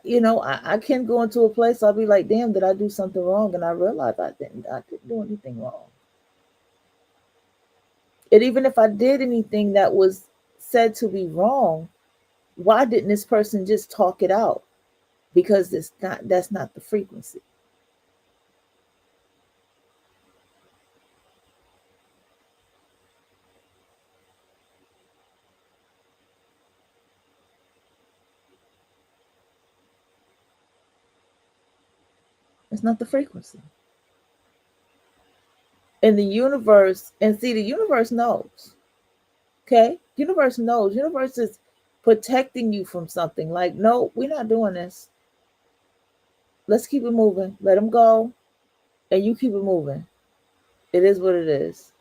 can go into a place, I'll be like, damn, did I do something wrong? And I realize I didn't do anything wrong. And even if I did anything that was said to be wrong, why didn't this person just talk it out? Because that's not the frequency. It's not the frequency. And the universe, and see, the universe knows. Okay? Universe knows. Universe is protecting you from something. Like, no, we're not doing this. Let's keep it moving. Let them go. And you keep it moving. It is what it is.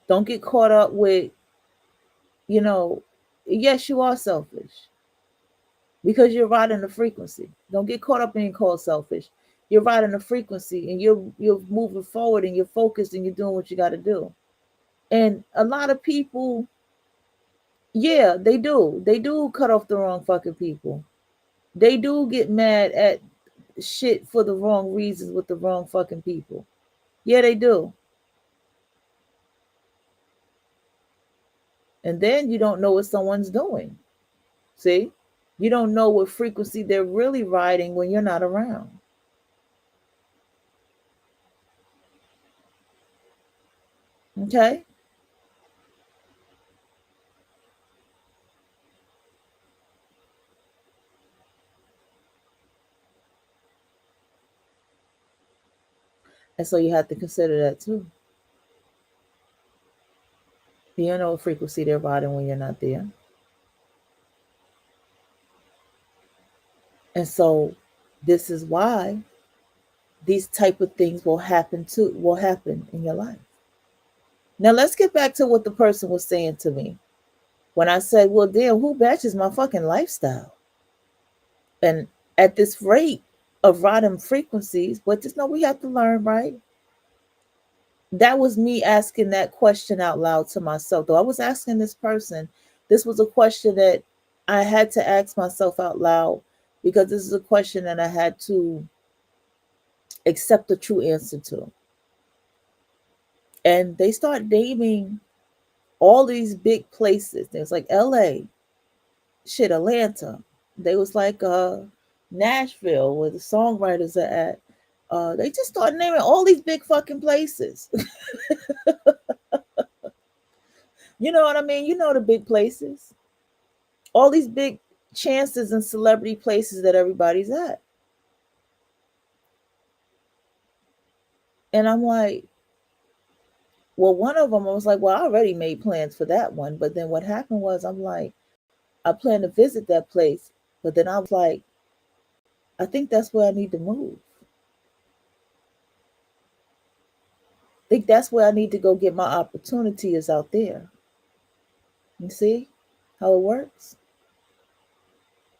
Don't get caught up with, you know, yes, you are selfish because you're riding the frequency. Don't get caught up being called selfish. You're riding the frequency and you're moving forward and you're focused and you're doing what you got to do. And a lot of people, yeah, they do. They do cut off the wrong fucking people. They do get mad at shit for the wrong reasons with the wrong fucking people. Yeah, they do. And then you don't know what someone's doing. See? You don't know what frequency they're really riding when you're not around. Okay? And so you have to consider that too. You don't know what frequency they're riding when you're not there. And so this is why these type of things will happen in your life. Now let's get back to what the person was saying to me. When I said, well, damn, who matches my fucking lifestyle? And at this rate of riding frequencies, but just know we have to learn, right? That was me asking that question out loud to myself. Though I was asking this person, this was a question that I had to ask myself out loud because this is a question that I had to accept the true answer to. And they start naming all these big places. There's like LA, shit, Atlanta. They was like Nashville, where the songwriters are at. They just started naming all these big fucking places. You know what I mean? You know the big places. All these big chances and celebrity places that everybody's at. And I'm like, Well, one of them, I was like, well, I already made plans for that one. But then what happened was, I'm like, I plan to visit that place. But then I was like, I think that's where I need to move. I think that's where I need to go get my opportunity is out there. You see how it works?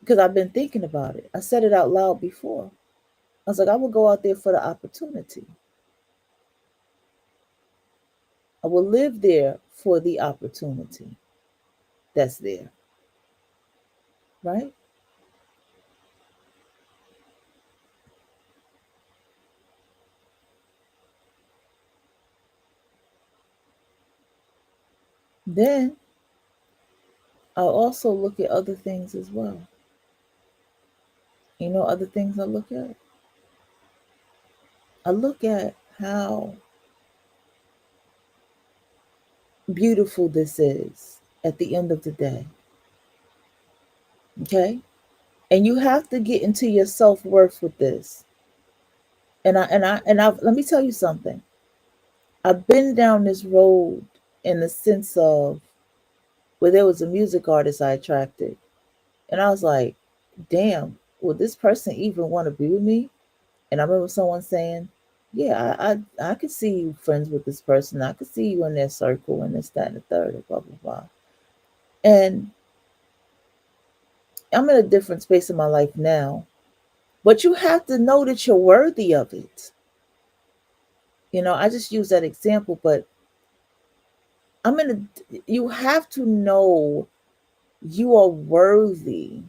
Because I've been thinking about it. I said it out loud before. I was like, I will go out there for the opportunity. I will live there for the opportunity that's there, right? Then I'll also look at other things as well. You know, other things I look at? I look at how beautiful this is at the end of the day. Okay? And you have to get into your self-worth with this. And I let me tell you something. I've been down this road in the sense of where there was a music artist I attracted. And I was like, damn, would this person even want to be with me? And I remember someone saying, yeah, I could see you friends with this person. I could see you in their circle and this, that, and the third, and blah, blah, blah. And I'm in a different space in my life now. But you have to know that you're worthy of it. You know, I just use that example, but you have to know you are worthy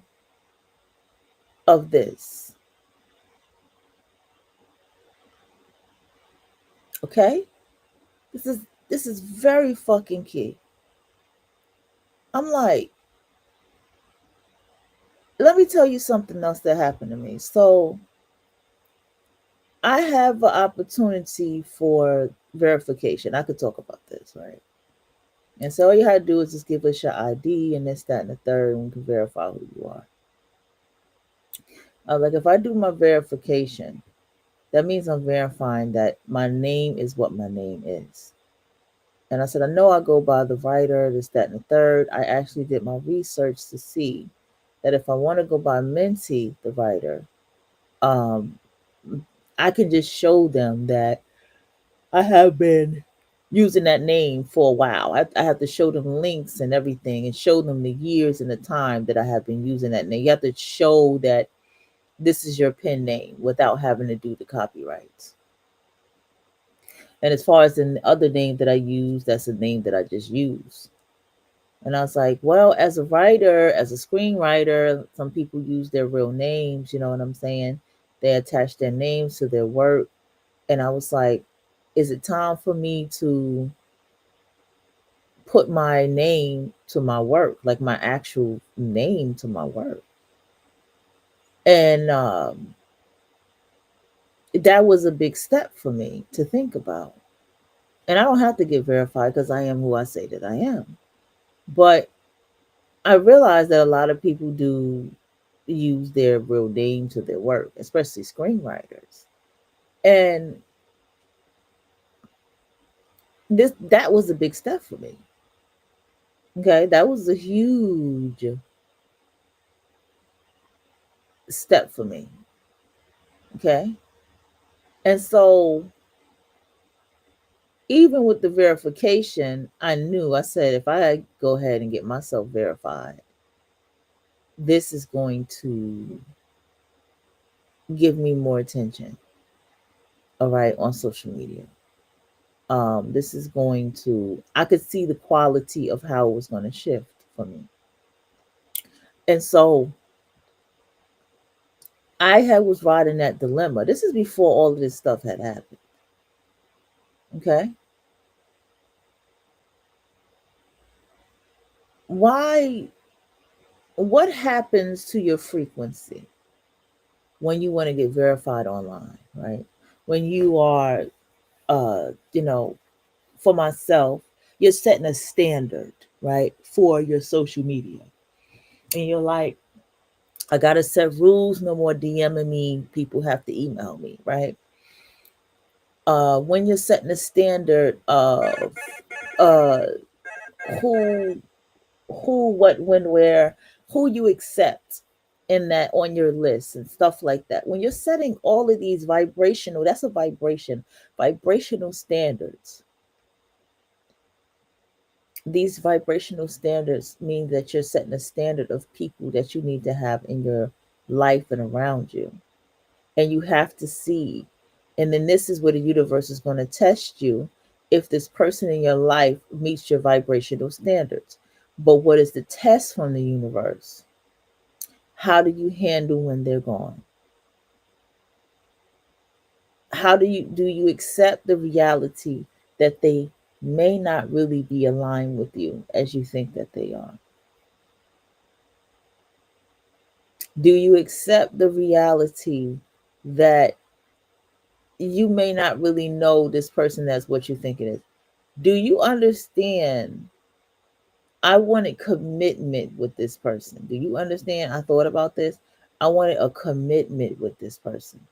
of this. Okay? This is very fucking key. I'm like, let me tell you something else that happened to me. So I have an opportunity for verification. I could talk about this, right? And so all you had to do is just give us your ID and this, that, and the third, and we can verify who you are. Like if I do my verification, that means I'm verifying that my name is what my name is. And I said, I know I go by the writer, this, that, and the third. I actually did my research to see that if I want to go by Minty, the writer, um, I can just show them that I have been using that name for a while. I have to show them links and everything and show them the years and the time that I have been using that name. You have to show that this is your pen name without having to do the copyrights. And as far as the other name that I use, that's a name that I just use. And I was like, well, as a writer, as a screenwriter, some people use their real names, you know what I'm saying? They attach their names to their work. And I was like, is it time for me to put my name to my work, like my actual name to my work? And that was a big step for me to think about. And I don't have to get verified because I am who I say that I am. But I realize that a lot of people do use their real name to their work, especially screenwriters. And that was a big step for me. Okay, that was a huge step for me. Okay. And so even with the verification, I said, if I go ahead and get myself verified, this is going to give me more attention, all right, on social media. This is going to, I could see the quality of how it was going to shift for me. And so was riding that dilemma. This is before all of this stuff had happened. Okay. Why, what happens to your frequency when you want to get verified online, right? When you are, you know, for myself, you're setting a standard, right, for your social media. And you're like, I gotta set rules, no more DMing me, people have to email me, right? When you're setting a standard of uh, who, what, when, where, who you accept in that on your list and stuff like that. When you're setting all of these vibrational, that's a vibration, vibrational standards. These vibrational standards mean that you're setting a standard of people that you need to have in your life and around you. And you have to see. And then this is where the universe is going to test you if this person in your life meets your vibrational standards. But what is the test from the universe? How do you handle when they're gone? How do you accept the reality that they may not really be aligned with you as you think that they are? Do you accept the reality that you may not really know this person as what you think it is? Do you understand? I wanted commitment with this person. Do you understand? I thought about this. I wanted a commitment with this person.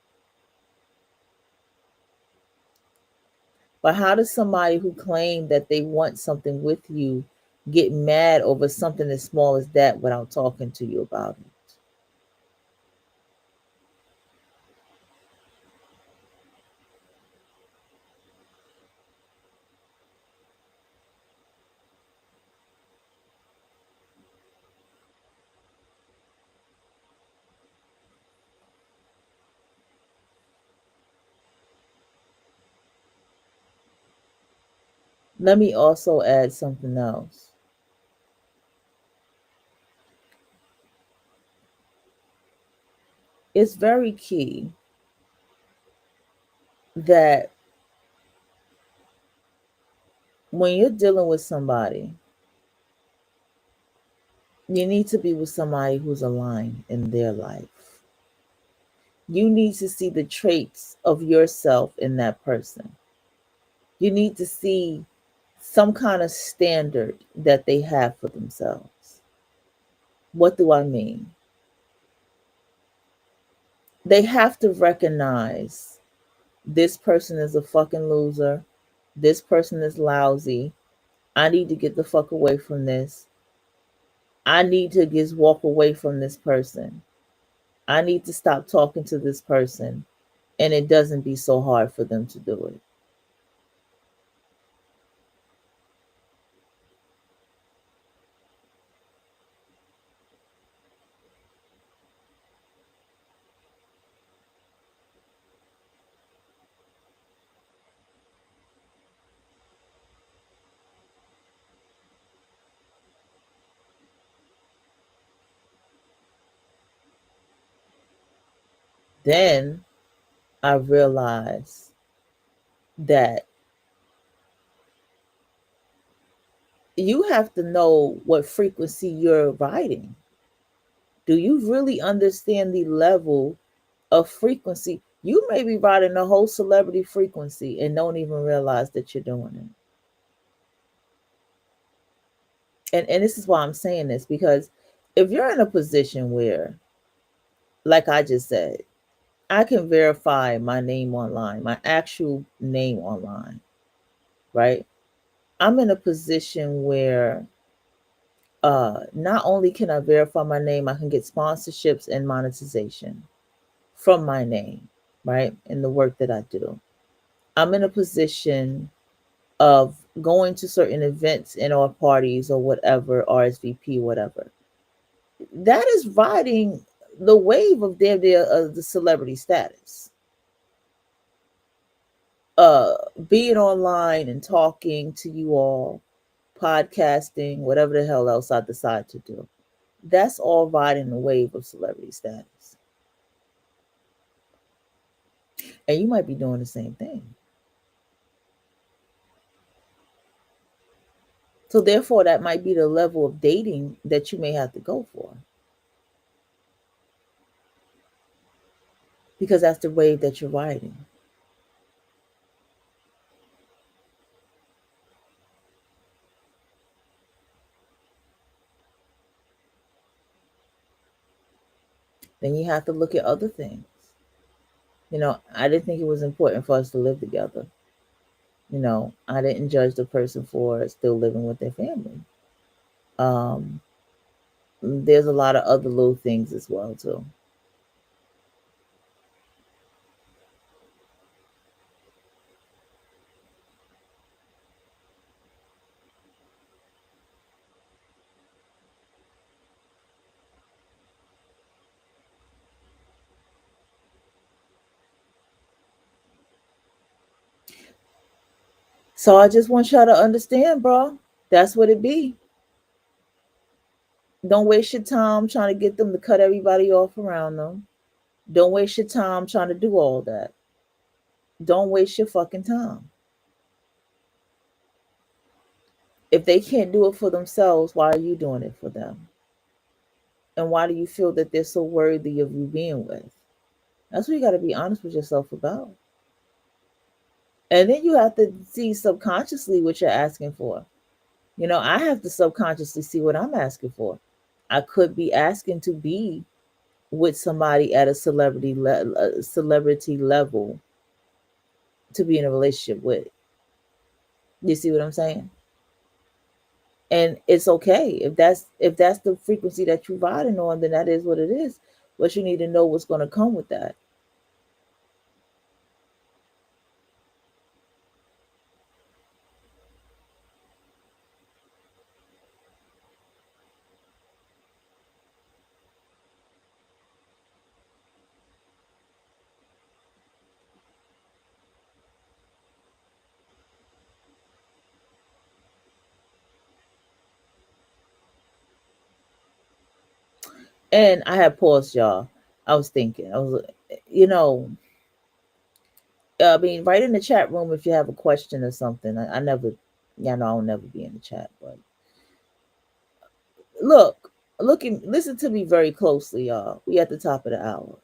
But how does somebody who claimed that they want something with you get mad over something as small as that without talking to you about it? Let me also add something else. It's very key that when you're dealing with somebody, you need to be with somebody who's aligned in their life. You need to see the traits of yourself in that person. You need to see some kind of standard that they have for themselves. What do I mean? They have to recognize this person is a fucking loser. This person is lousy. I need to get the fuck away from this. I need to just walk away from this person. I need to stop talking to this person. And it doesn't be so hard for them to do it. Then I realized that you have to know what frequency you're riding. Do you really understand the level of frequency? You may be riding the whole celebrity frequency and don't even realize that you're doing it. And this is why I'm saying this, because if you're in a position where, like I just said, I can verify my name online, my actual name online, right? I'm in a position where not only can I verify my name, I can get sponsorships and monetization from my name, right? In the work that I do. I'm in a position of going to certain events and or parties or whatever, RSVP, whatever. That is riding the wave of the celebrity status. Uh Being online and talking to you all, podcasting, whatever the hell else I decide to do. That's all riding the wave of celebrity status. And you might be doing the same thing. So therefore that might be the level of dating that you may have to go for. Because that's the wave that you're riding. Then you have to look at other things. I didn't think it was important for us to live together. I didn't judge the person for still living with their family. Um, there's a lot of other little things as well too. So I just want y'all to understand, bro. That's what it be. Don't waste your time trying to get them to cut everybody off around them. Don't waste your time trying to do all that. Don't waste your fucking time. If they can't do it for themselves, why are you doing it for them? And why do you feel that they're so worthy of you being with? That's what you got to be honest with yourself about. And then you have to see subconsciously what you're asking for. I have to subconsciously see what I'm asking for. I could be asking to be with somebody at a celebrity level to be in a relationship with. You see what I'm saying? And it's okay if that's the frequency that you're riding on, then that is what it is. But you need to know what's going to come with that. And I had paused, y'all. I was thinking, you know, I mean, write in the chat room if you have a question or something. I never, yeah, no, I'll never be in the chat. But look, listen to me very closely, y'all. We at the top of the hour.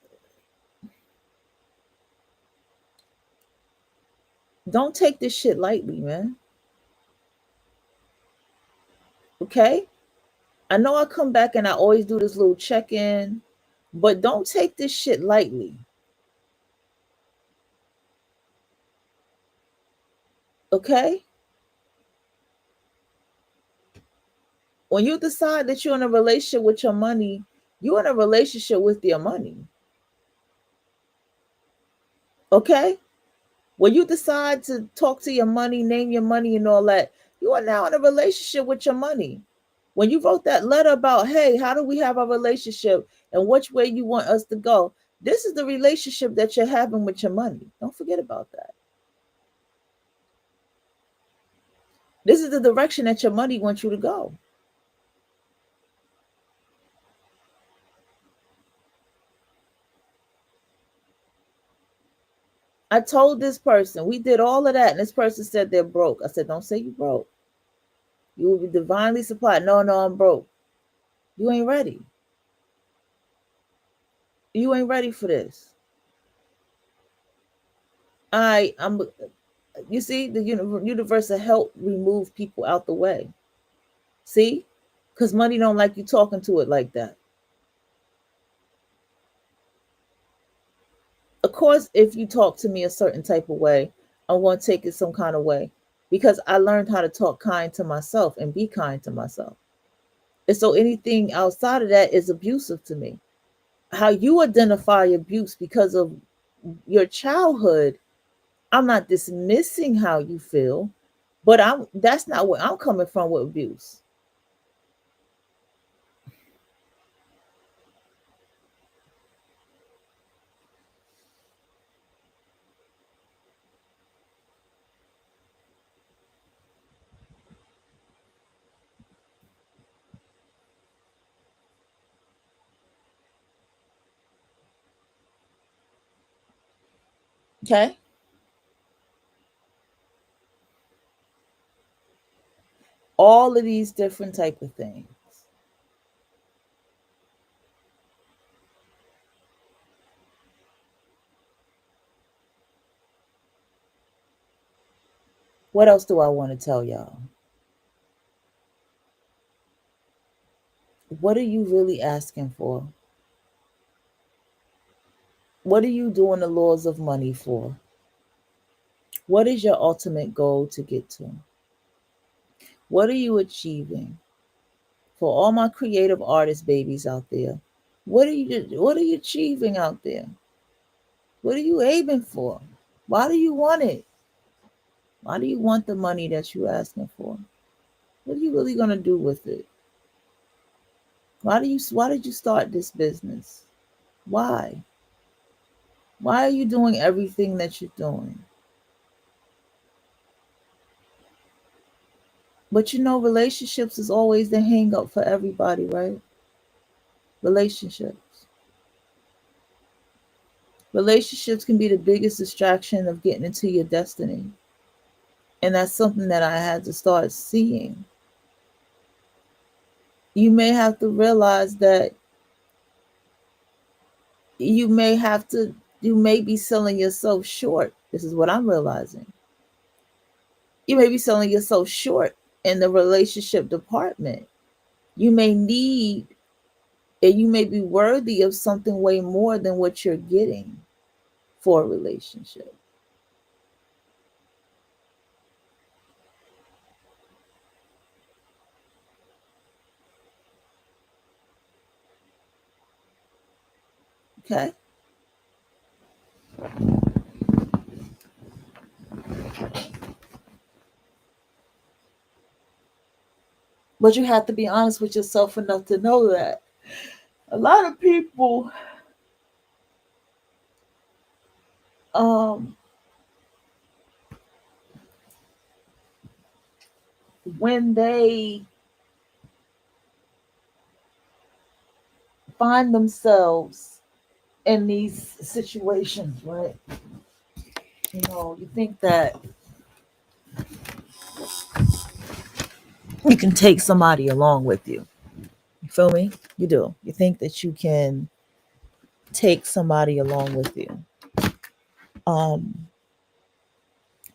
Don't take this shit lightly, man. Okay? I know I come back and I always do this little check in, but don't take this shit lightly. Okay? When you decide that you're in a relationship with your money, you're in a relationship with your money. Okay? When you decide to talk to your money, name your money, and all that, you are now in a relationship with your money. When you wrote that letter about, hey, how do we have a relationship and which way you want us to go? This is the relationship that you're having with your money. Don't forget about that. This is the direction that your money wants you to go. I told this person, we did all of that, and this person said they're broke. I said, don't say you broke. You will be divinely supplied. No, no, I'm broke. You ain't ready. You ain't ready for this. I'm you see, the universe will help remove people out the way. See? Because money don't like you talking to it like that. Of course, if you talk to me a certain type of way, I'm going to take it some kind of way because I learned how to talk kind to myself and be kind to myself. And so anything outside of that is abusive to me. How you identify abuse because of your childhood, I'm not dismissing how you feel, but that's not where I'm coming from with abuse. Okay? All of these different type of things. What else do I want to tell y'all? What are you really asking for? What are you doing the laws of money for? What is your ultimate goal to get to? What are you achieving? For all my creative artist babies out there, what are you achieving out there? What are you aiming for? Why do you want it? Why do you want the money that you're asking for? What are you really gonna do with it? Why did you start this business? Why? Why are you doing everything that you're doing? But relationships is always the hang up for everybody, right? Relationships. Relationships can be the biggest distraction of getting into your destiny. And that's something that I had to start seeing. You may have to realize that you may have to, you may be selling yourself short. This is what I'm realizing. You may be selling yourself short in the relationship department. You may need, and you may be worthy of something way more than what you're getting for a relationship. Okay? But you have to be honest with yourself enough to know that. A lot of people, um, when they find themselves in these situations, right? You think that you can take somebody along with you. You feel me? You do. You think that you can take somebody along with you. Um,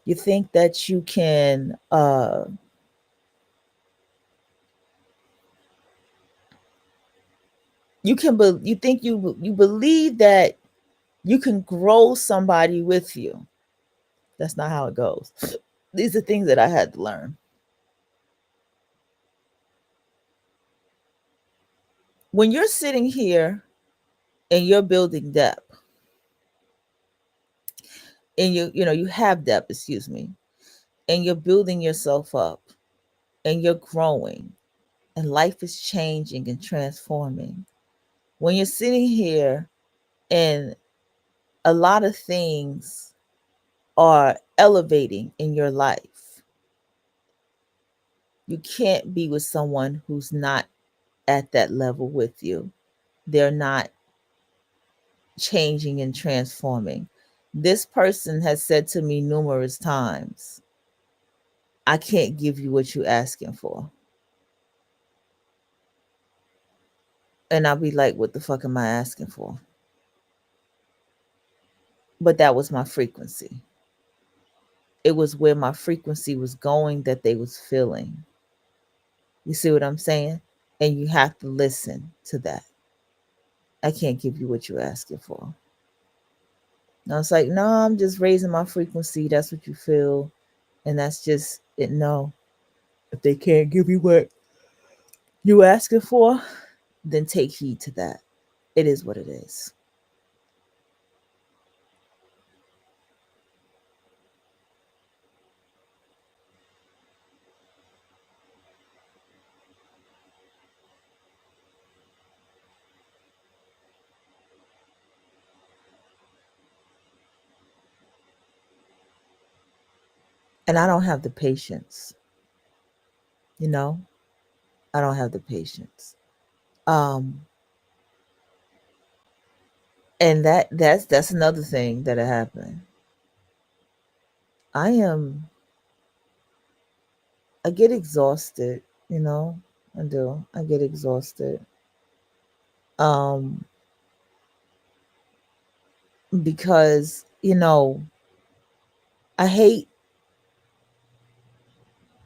you think that you think you believe that you can grow somebody with you. That's not how it goes. These are things that I had to learn. When you're sitting here and you're building depth, and you have depth, excuse me, and you're building yourself up, and you're growing, and life is changing and transforming. When you're sitting here and a lot of things are elevating in your life, you can't be with someone who's not at that level with you. They're not changing and transforming. This person has said to me numerous times, I can't give you what you're asking for. And I'll be like, what the fuck am I asking for? But that was my frequency. It was where my frequency was going that they was feeling. You see what I'm saying? And you have to listen to that. I can't give you what you're asking for. And I was like, no, I'm just raising my frequency. That's what you feel. And that's just it. No. If they can't give you what you asking for, then take heed to that. It is what it is. And I don't have the patience, you know? I don't have the patience. Um, and that's another thing that happened. I am I get exhausted, you know. I do. I get exhausted. Um, because, I hate,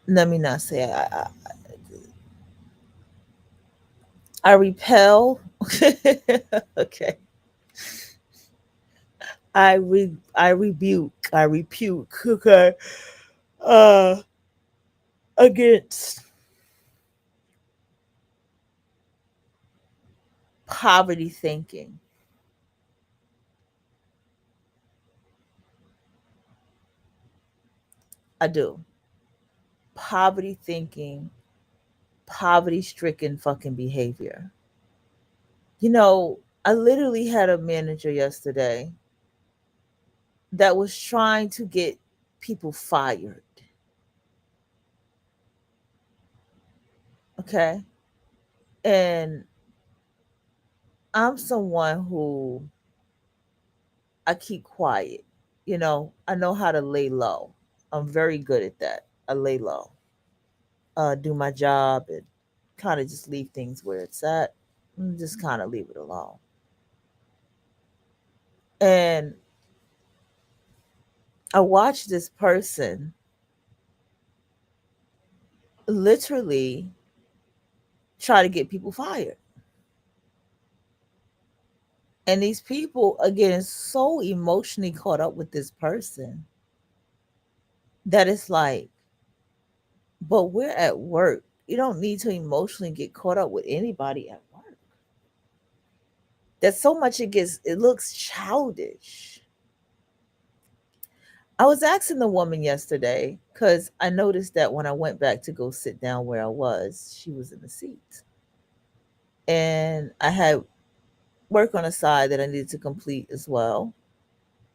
let me not say I repel. Okay. I rebuke, I rebuke, okay, uh, against poverty thinking. I do. Poverty thinking, poverty stricken fucking behavior. I literally had a manager yesterday that was trying to get people fired. Okay. And I'm someone who I keep quiet. I know how to lay low. I'm very good at that. I lay low, do my job, and kind of just leave things where it's at and just kind of leave it alone. And I watched this person literally try to get people fired. And these people are getting so emotionally caught up with this person that it's like, but we're at work. You don't need to emotionally get caught up with anybody at work. There's so much it looks childish. I was asking the woman yesterday because I noticed that when I went back to go sit down where I was, she was in the seat. And I had work on a side that I needed to complete as well.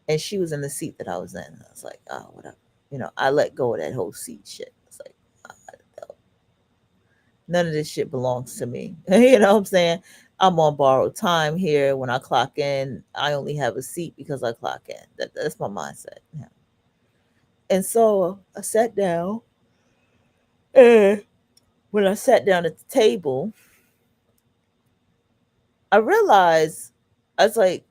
And she was in the seat that I was in. I was like, oh, whatever. I let go of that whole seat shit. It's like, none of this shit belongs to me. You know what I'm saying? I'm on borrowed time here. When I clock in, I only have a seat because I clock in. That's my mindset. Yeah. And so I sat down, and when I sat down at the table, I realized I was like,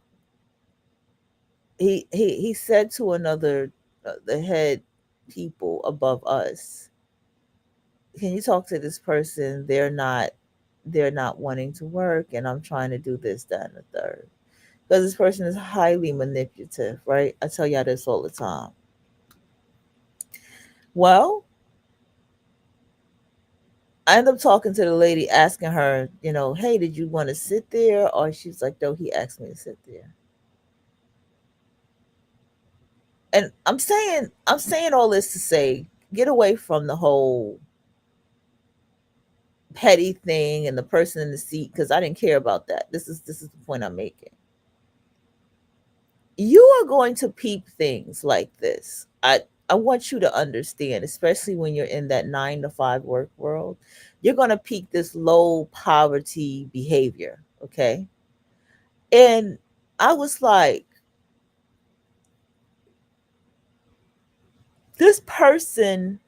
he said to another, the head people above us, can you talk to this person? They're not wanting to work, and I'm trying to do this, that, and the third. Because this person is highly manipulative, right? I tell y'all this all the time. Well, I end up talking to the lady, asking her, hey, did you want to sit there? Or she's like, no, he asked me to sit there. And I'm saying all this to say, get away from the whole petty thing and the person in the seat, because I didn't care about that. This is the point I'm making. You are going to peep things like this. I want you to understand, especially when you're in that 9 to 5 work world, you're going to peak this low poverty behavior. Okay. And I was like, this person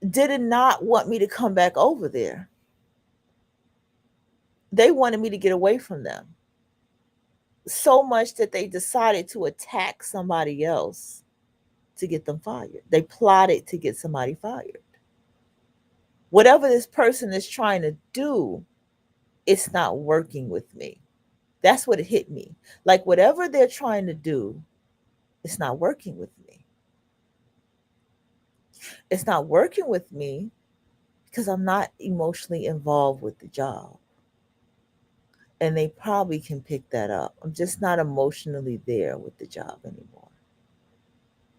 did not want me to come back over there. They wanted me to get away from them so much that they decided to attack somebody else to get them fired. They plotted to get somebody fired. Whatever this person is trying to do, it's not working with me. That's what it hit me. Like, whatever they're trying to do, it's not working with me. It's not working with me because I'm not emotionally involved with the job. And they probably can pick that up. I'm just not emotionally there with the job anymore.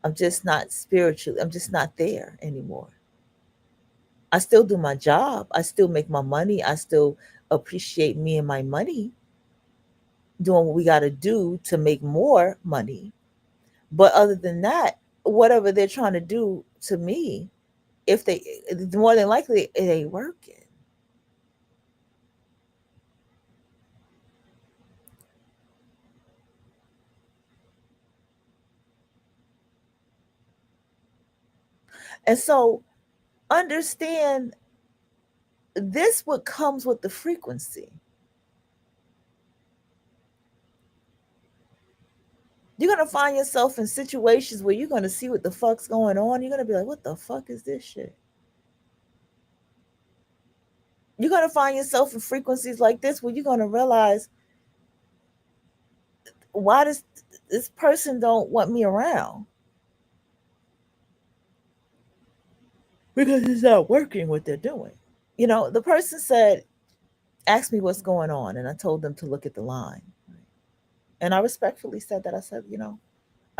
I'm just not spiritually, I'm just not there anymore. I still do my job. I still make my money. I still appreciate me and my money, doing what we got to do to make more money. But other than that, whatever they're trying to do to me, if they, more than likely, it ain't working. And so understand, this what comes with the frequency. You're gonna find yourself in situations where you're gonna see what the fuck's going on. You're gonna be like, what the fuck is this shit? You're gonna find yourself in frequencies like this where you're gonna realize, why does this person don't want me around because it's not working what they're doing. The person said, asked me what's going on, and I told them to look at the line. And I respectfully said that. I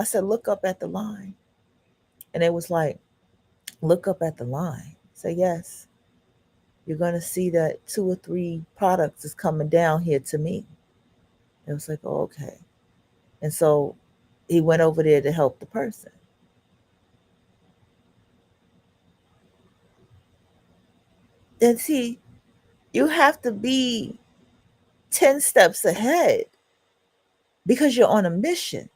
said, look up at the line. And it was like, look up at the line. Say, yes, you're going to see that 2 or 3 products is coming down here to me. It was like, oh, okay. And so he went over there to help the person. And see, you have to be 10 steps ahead because you're on a mission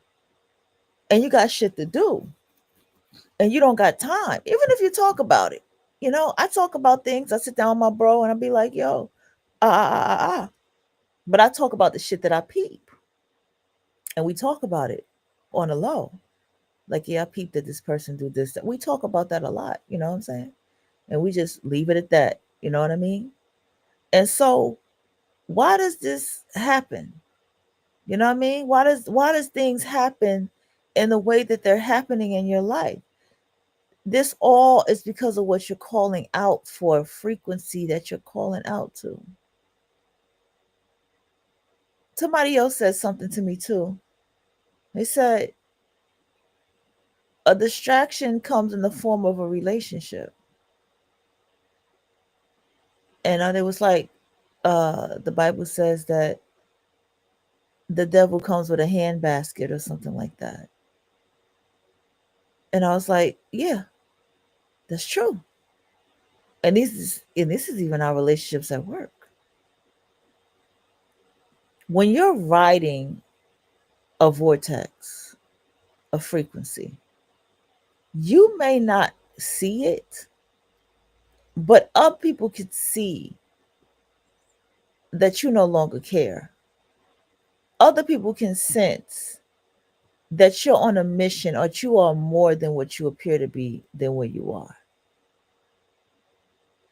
and you got shit to do and you don't got time. Even if you talk about it, I talk about things. I sit down with my bro and I be like, yo, ah. But I talk about the shit that I peep and we talk about it on the low. Like, yeah, I peeped that this person do this. We talk about that a lot, you know what I'm saying? And we just leave it at that. You know what I mean? And so why does this happen? You know what I mean? Why does things happen in the way that they're happening in your life? This all is because of what you're calling out for, frequency that you're calling out to. Somebody else said something to me too. They said a distraction comes in the form of a relationship. And it was like, the Bible says that the devil comes with a handbasket or something like that. And I was like, yeah, that's true. And this is even our relationships at work. When you're riding a vortex, a frequency, you may not see it, but other people can see that you no longer care. Other people can sense that you're on a mission or you are more than what you appear to be than what you are.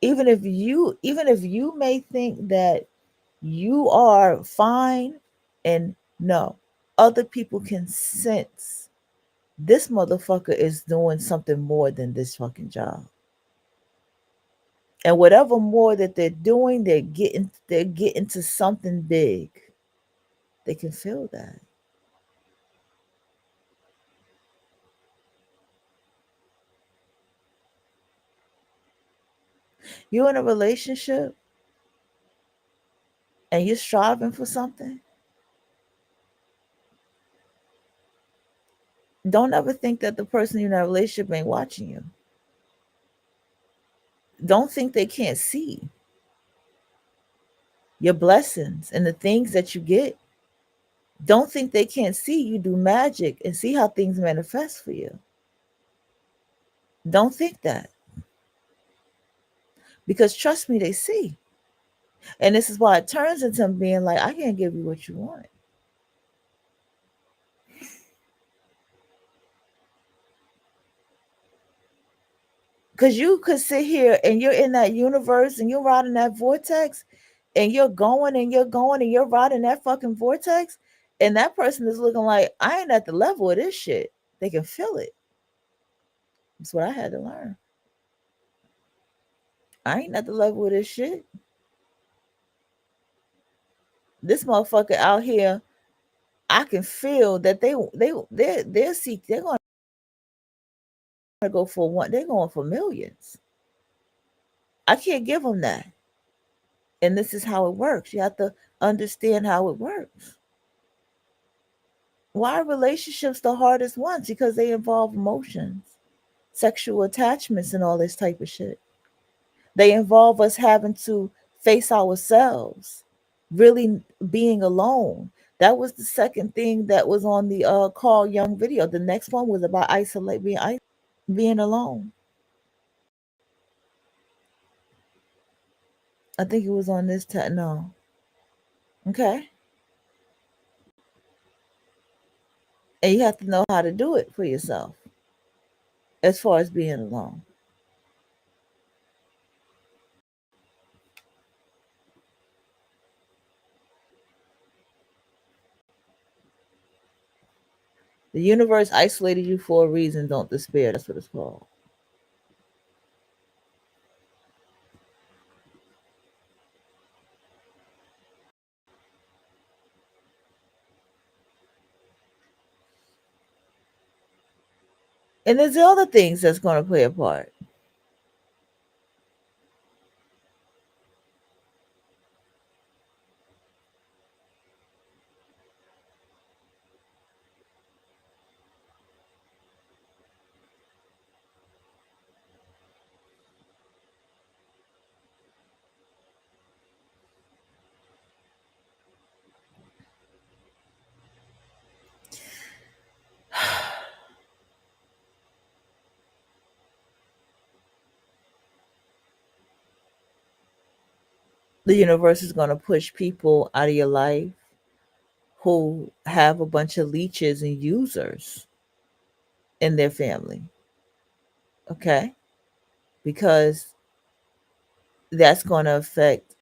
Even if you may think that you are fine, and no, other people can sense this motherfucker is doing something more than this fucking job. And whatever more that they're doing, they're getting to something big. They can feel that. You're in a relationship and you're striving for something. Don't ever think that the person you're in a relationship ain't watching you. Don't think they can't see your blessings and the things that you get. Don't think they can't see you do magic and see how things manifest for you. Don't think that. Because trust me, they see. And this is why it turns into them being like, I can't give you what you want. Because you could sit here and you're in that universe and you're riding that vortex and you're going and you're going and you're riding that fucking vortex. And that person is looking like, I ain't at the level of this shit. They can feel it. That's what I had to learn. I ain't at the level of this shit. This motherfucker out here, I can feel that they're seek, they're gonna go for one, they're going for millions. I can't give them that. And this is how it works. You have to understand how it works. Why are relationships the hardest ones? Because they involve emotions, sexual attachments, and all this type of shit. They involve us having to face ourselves, really being alone. That was the second thing that was on the Carl Young video. The next one was about being alone. I think it was on this no. Okay. And you have to know how to do it for yourself as far as being alone. The universe isolated you for a reason. Don't despair. That's what it's called. And there's other things that's going to play a part. The universe is going to push people out of your life who have a bunch of leeches and users in their family. Okay? Because that's going to affect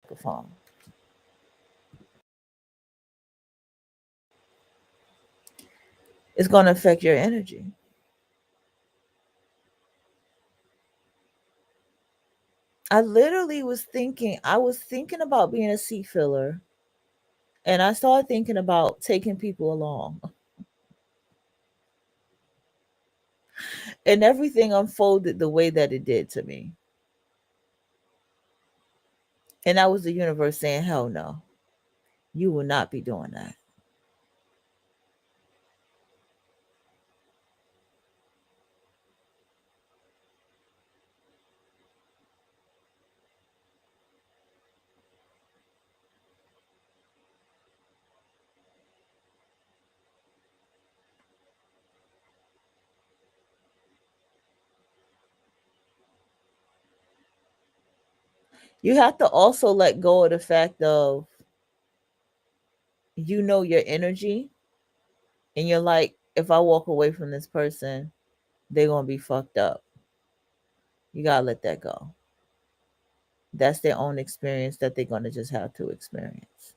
the phone. It's going to affect your energy. I was thinking about being a seat filler, and I started thinking about taking people along. And everything unfolded the way that it did to me. And that was the universe saying, hell no, you will not be doing that. You have to also let go of the fact of your energy, and you're like, if I walk away from this person, they're going to be fucked up. You got to let that go. That's their own experience that they're going to just have to experience.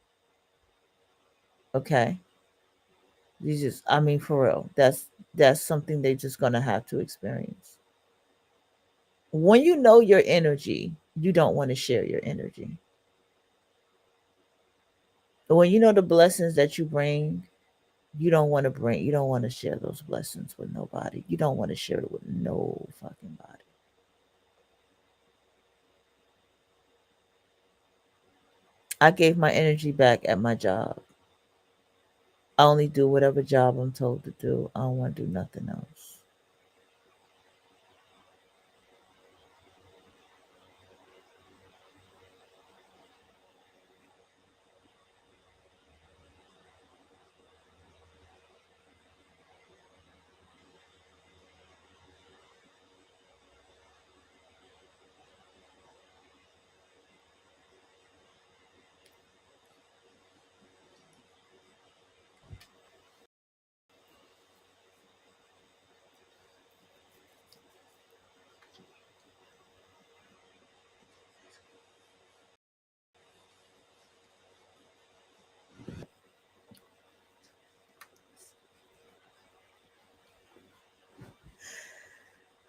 Okay? You just, I mean, for real, that's something they're just going to have to experience. When you know your energy, you don't want to share your energy. But when you know the blessings that you bring, you don't want to share those blessings with nobody. You don't want to share it with no fucking body. I gave my energy back at my job. I only do whatever job I'm told to do. I don't want to do nothing else.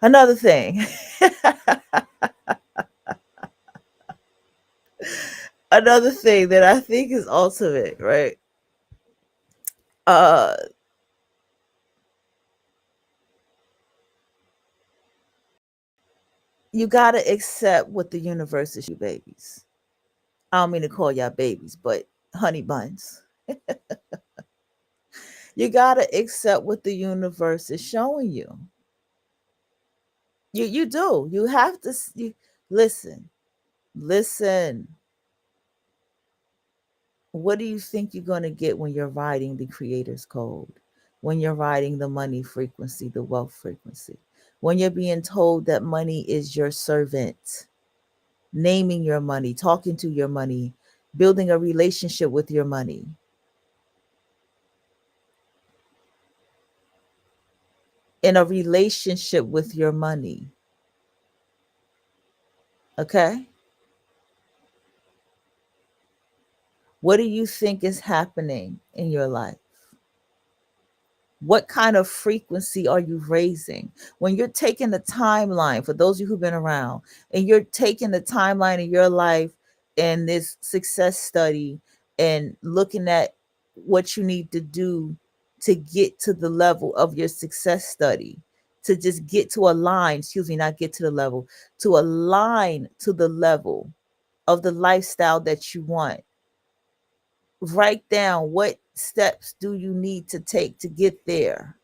Another thing, another thing that I think is ultimate, right? Uh, you gotta accept what the universe is, you babies. I don't mean to call y'all babies, but honey buns. You gotta accept what the universe is showing you. You do. You have to. Listen. Listen. What do you think you're gonna get when you're riding the creator's code? When you're riding the money frequency, the wealth frequency? When you're being told that money is your servant, naming your money, talking to your money, building a relationship with your money. In a relationship with your money. Okay? What do you think is happening in your life? What kind of frequency are you raising? When you're taking the timeline, for those of you who've been around, and you're taking the timeline of your life and this success study and looking at what you need to do to get to the level of your success study, to just get to a line, excuse me, not get to the level, to align to the level of the lifestyle that you want. Write down what steps do you need to take to get there.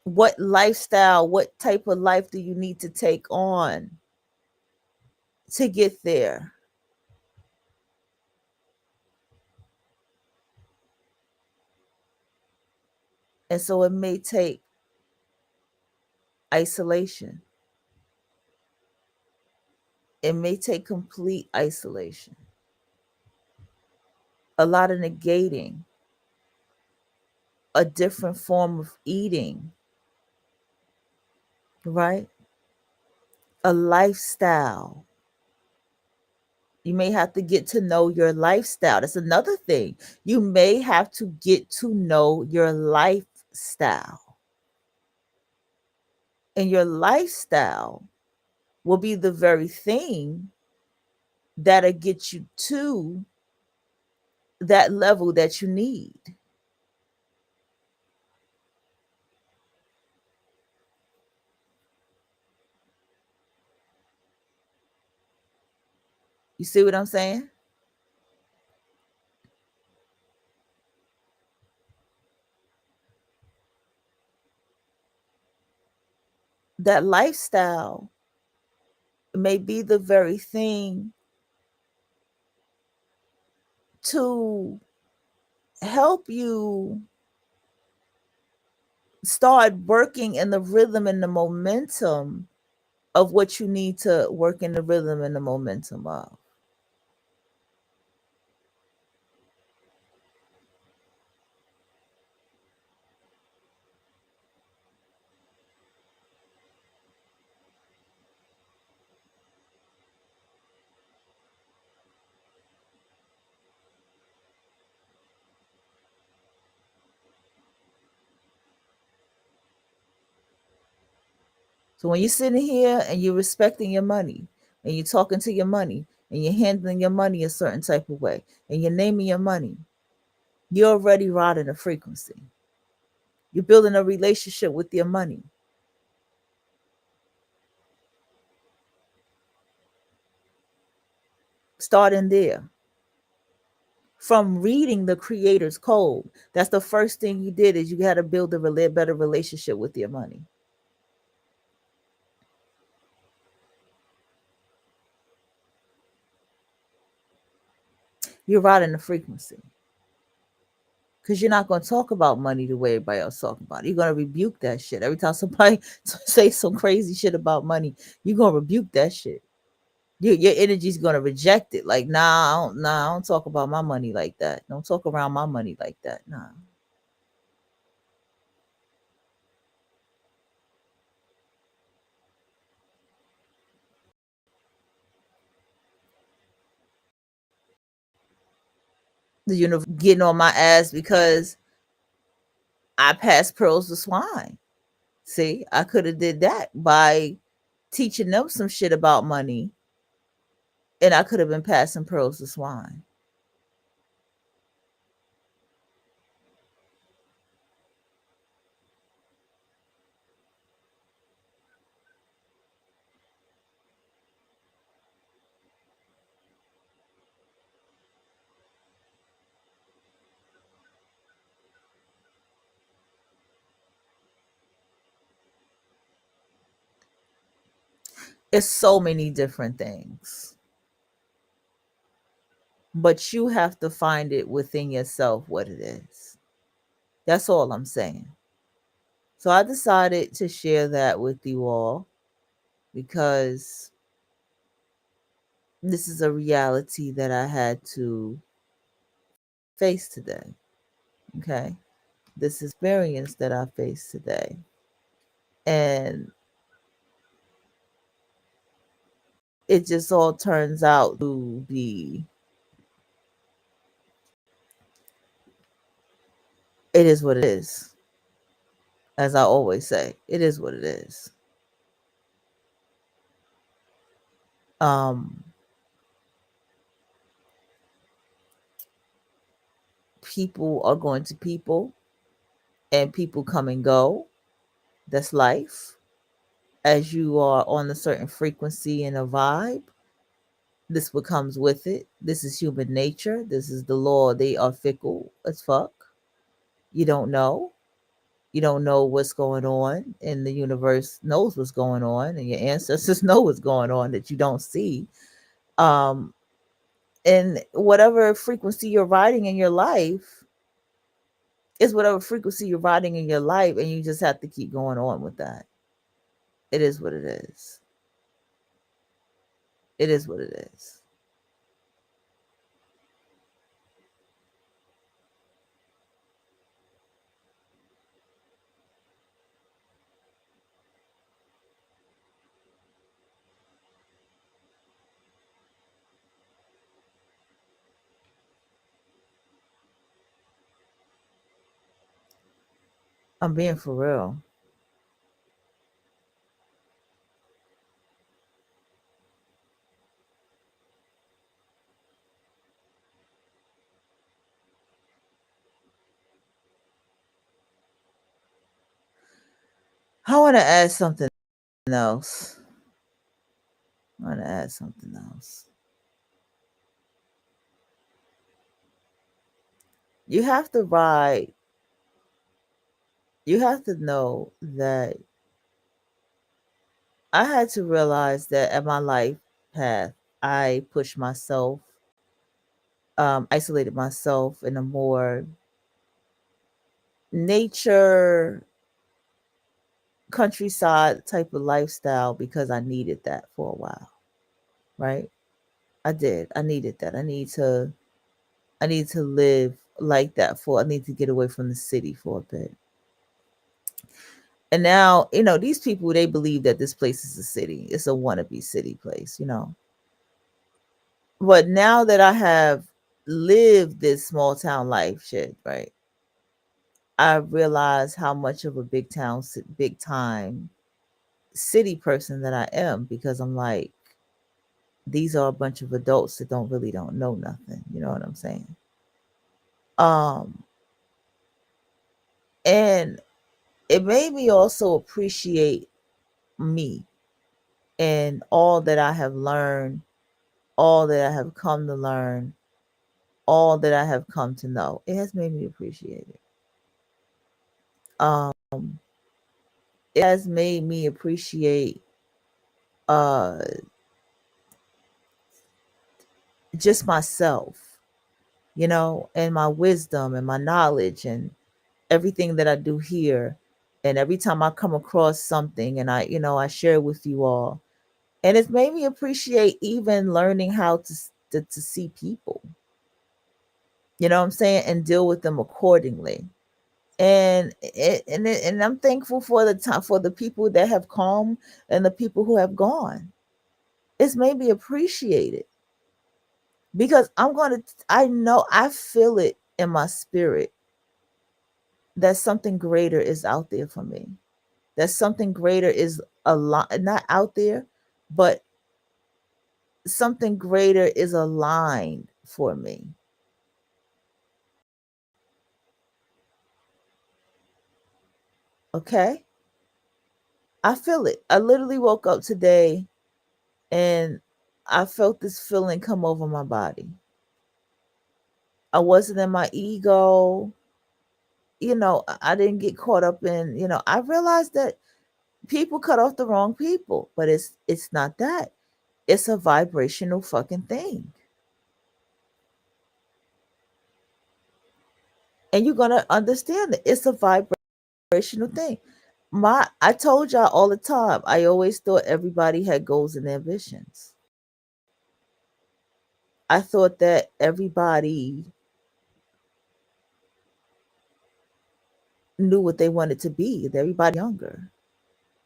What lifestyle, what type of life do you need to take on to get there? And so it may take isolation. It may take complete isolation, a lot of negating, a different form of eating, right? A lifestyle. You may have to get to know your lifestyle. That's another thing. You may have to get to know your lifestyle. And your lifestyle will be the very thing that'll get you to that level that you need. You see what I'm saying? That lifestyle may be the very thing to help you start working in the rhythm and the momentum of what you need to work in the rhythm and the momentum of. So when you're sitting here and you're respecting your money and you're talking to your money and you're handling your money a certain type of way and you're naming your money, you're already riding a frequency. You're building a relationship with your money. Starting there. From reading the creator's code, that's the first thing you did, is you had to build a better relationship with your money. You're riding the frequency. Because you're not going to talk about money the way everybody else talking about it. You're going to rebuke that shit. Every time somebody say some crazy shit about money, you're going to rebuke that shit. Your energy's going to reject it. Like, I don't talk about my money like that. Don't talk around my money like that. Nah. The universe getting on my ass because I passed pearls to swine. See, I could have did that by teaching them some shit about money, and I could have been passing pearls to swine. It's so many different things, but you have to find it within yourself what it is. That's all I'm saying. So I decided to share that with you all because this is a reality that I had to face today. Okay. This experience that I faced today. And it just all turns out to be, it is what it is. As I always say, it is what it is. Um, People are going to people, and people come and go. That's life. As you are on a certain frequency and a vibe, this what comes with it. This is human nature. This is the law. They are fickle as fuck. You don't know. You don't know what's going on, and the universe knows what's going on, and your ancestors know what's going on that you don't see. Um, and whatever frequency you're riding in your life is whatever frequency you're riding in your life, and you just have to keep going on with that. It is what it is. It is what it is. I'm being for real. I want to add something else. I want to add something else. You have to ride, you have to know that I had to realize that at my life path, I pushed myself, isolated myself in a more nature, countryside type of lifestyle because I needed that for a while, right? I did. I needed that. I need to live like that for I need to get away from the city for a bit. And now, these people they believe that this place is a city. It's a wannabe city place. But now that I have lived this small town life shit, right? I realize how much of a big time city person that I am because I'm like, these are a bunch of adults that don't know nothing. You know what I'm saying? Um, and it made me also appreciate me and all that I have learned, all that I have come to learn, all that I have come to know. It has made me appreciate it. Um, it has made me appreciate uh just myself, and my wisdom and my knowledge and everything that I do here. And every time I come across something and I share with you all. And it's made me appreciate even learning how to see people, you know what I'm saying, and deal with them accordingly. And I'm thankful for the time for the people that have come and the people who have gone. It's made me appreciate it because I know I feel it in my spirit that something greater is out there for me. That something greater is a lot not out there, but something greater is aligned for me. Okay? I feel it. I literally woke up today and I felt this feeling come over my body. I wasn't in my ego. I didn't get caught up in. I realized that people cut off the wrong people, but it's not that. It's a vibrational fucking thing. And you're gonna understand it. It's a vibrational thing. I told y'all all the time, I always thought everybody had goals and ambitions. I thought that everybody knew what they wanted to be, that everybody younger.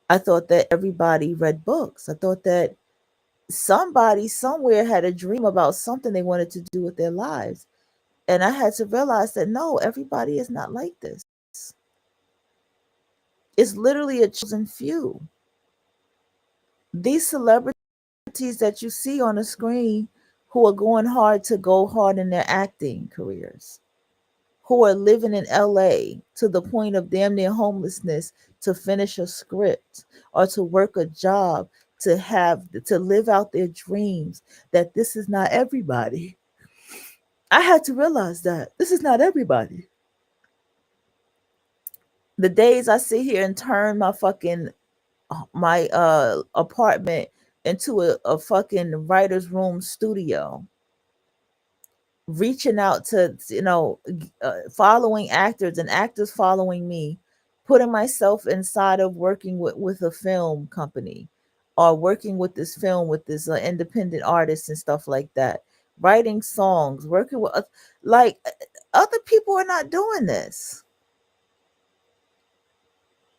I thought that everybody read books. I thought that somebody somewhere had a dream about something they wanted to do with their lives. And I had to realize that no, everybody is not like this. It's literally a chosen few. These celebrities that you see on the screen who are going hard to go hard in their acting careers, who are living in LA to the point of damn near homelessness to finish a script or to work a job, to live out their dreams, that this is not everybody. I had to realize that this is not everybody. The days I sit here and turn my apartment into a fucking writer's room studio, reaching out to, following actors and actors following me, putting myself inside of working with a film company, or working with this film with this independent artist and stuff like that, writing songs, working with like other people are not doing this,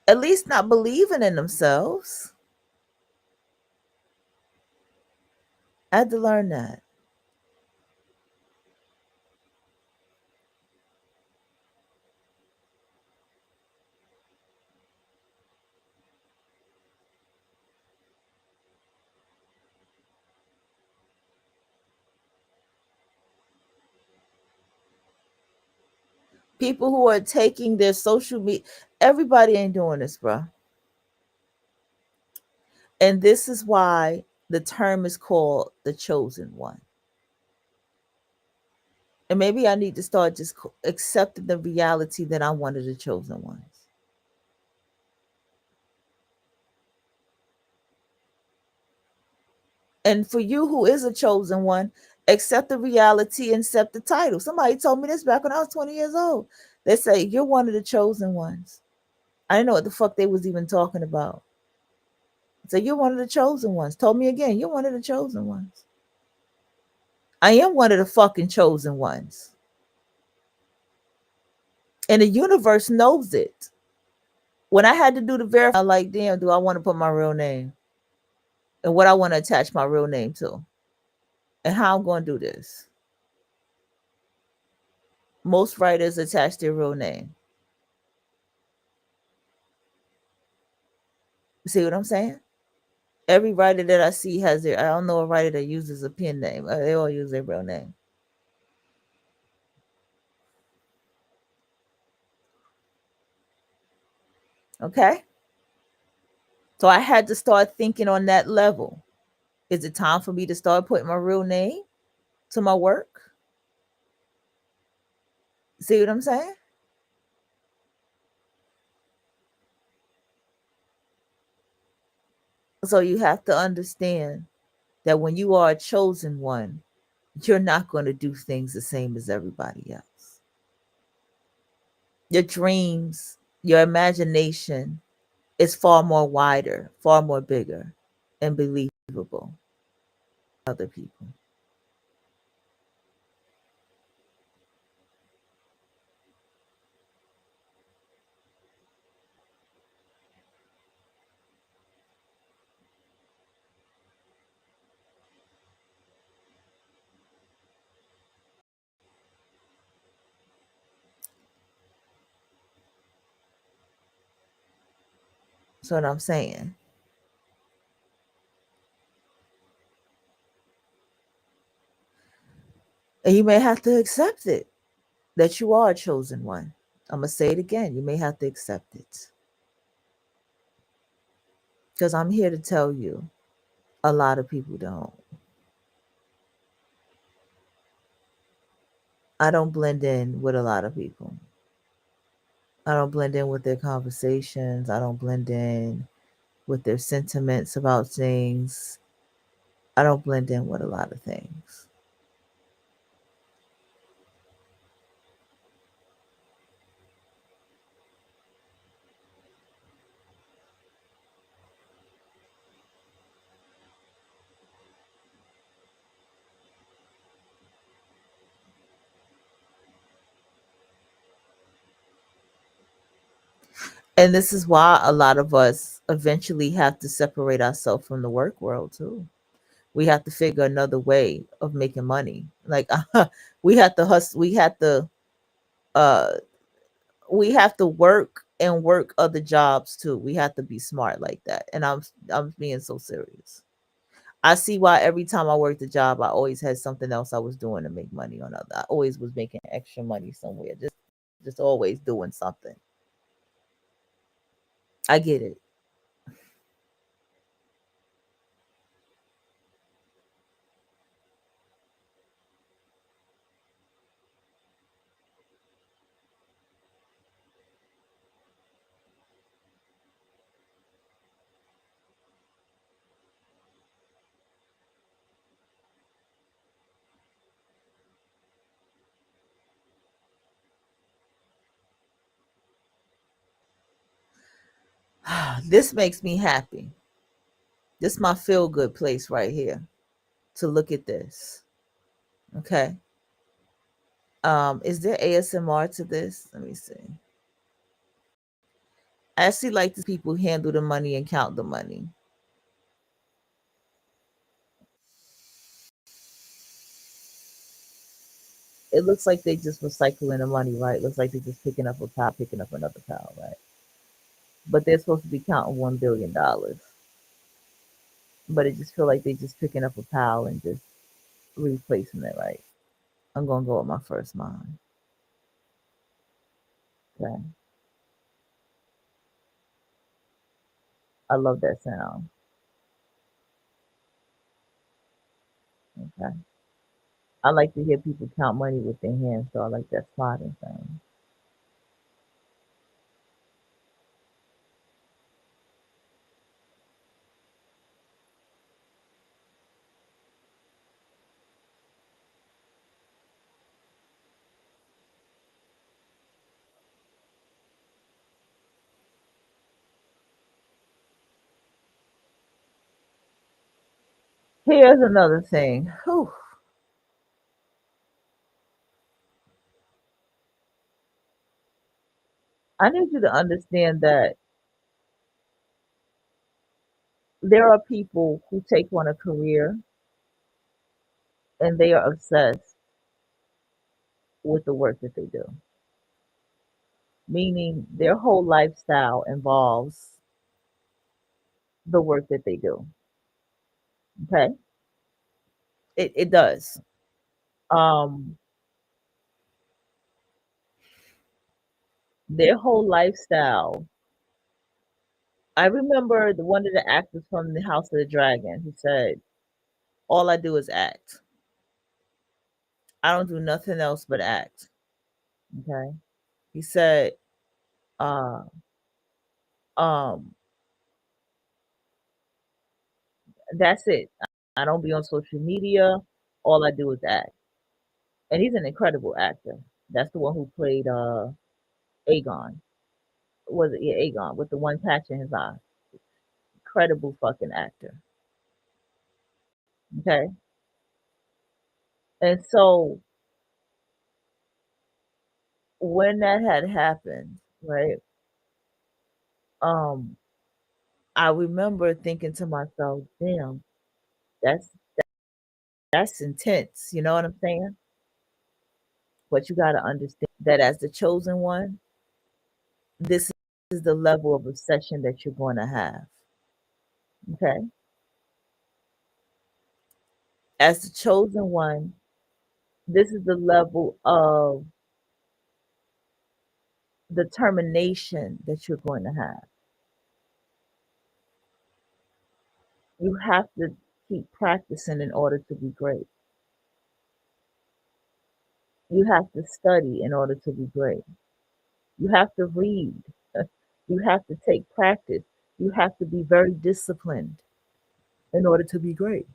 at least not believing in themselves. I had to learn that. People who are taking their social media, everybody ain't doing this, bro. And this is why the term is called the chosen one. And maybe I need to start just accepting the reality that I'm one of the chosen ones. And for you who is a chosen one, accept the reality and accept the title. Somebody told me this back when I was 20 years old. They say, you're one of the chosen ones. I didn't know what the fuck they was even talking about. So you're one of the chosen ones. Told me again, you're one of the chosen ones. I am one of the fucking chosen ones. And the universe knows it. When I had to do the verify, like, damn, do I want to put my real name and what I want to attach my real name to and how I'm going to do this? Most writers attach their real name. See what I'm saying? Every writer that I see has their, I don't know a writer that uses a pen name. They all use their real name. Okay? So I had to start thinking on that level. Is it time for me to start putting my real name to my work? See what I'm saying? So you have to understand that when you are a chosen one, you're not going to do things the same as everybody else. Your dreams, your imagination is far more wider, far more bigger and believable than other people. That's what I'm saying. And you may have to accept it that you are a chosen one. I'm going to say it again. You may have to accept it. Because I'm here to tell you, a lot of people don't. I don't blend in with a lot of people. I don't blend in with their conversations. I don't blend in with their sentiments about things. I don't blend in with a lot of things. And this is why a lot of us eventually have to separate ourselves from the work world too. We have to figure another way of making money. Like we have to hustle. Uh, we have to work and work other jobs too. We have to be smart like that. And I'm being so serious. I see why every time I worked a job, I always had something else I was doing to make money on other. I always was making extra money somewhere. Just always doing something. I get it. This makes me happy. This is my feel good place right here to look at this. Okay. Is there ASMR to this? Let me see. I actually like the people handle the money and count the money. It looks like they just recycling the money, right? Looks like they're just picking up a pile, picking up another pile, right? But they're supposed to be counting $1 billion. But it just feel like they just picking up a pile and just replacing it, right? I'm gonna go with my first mind. Okay. I love that sound. Okay. I like to hear people count money with their hands, so I like that sliding thing. Here's another thing. Whew. I need you to understand that there are people who take on a career and they are obsessed with the work that they do, meaning their whole lifestyle involves the work that they do. Okay. It does. Um, their whole lifestyle. I remember one of the actors from the House of the Dragon who said, all I do is act. I don't do nothing else but act. Okay. He said, uh, um, that's it. I don't be on social media. All I do is act. And he's an incredible actor. That's the one who played Aegon. Was it, yeah, Aegon with the one patch in his eye. Incredible fucking actor. Okay. And so when that had happened, right? Um, I remember thinking to myself, damn, that's that's intense. You know what I'm saying? But you gotta understand that as the chosen one, this is the level of obsession that you're going to have. Okay. As the chosen one, this is the level of determination that you're going to have. You have to keep practicing in order to be great. You have to study in order to be great. You have to read. You have to take practice. You have to be very disciplined in order to be great.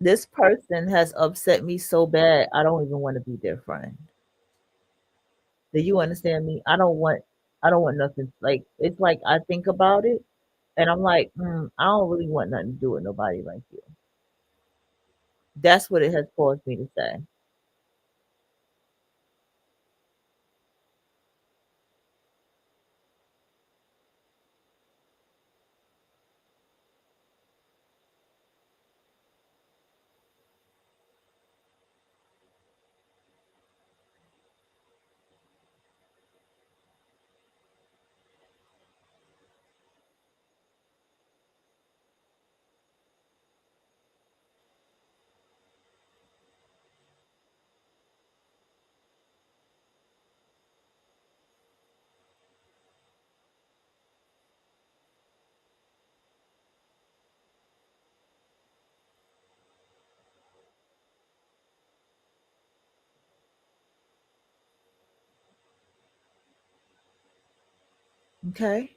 This person has upset me so bad, I don't even want to be their friend. Do you understand me? I don't want. I don't want nothing like it's like I think about it and I'm like, I don't really want nothing to do with nobody like you. That's what it has caused me to say. Okay.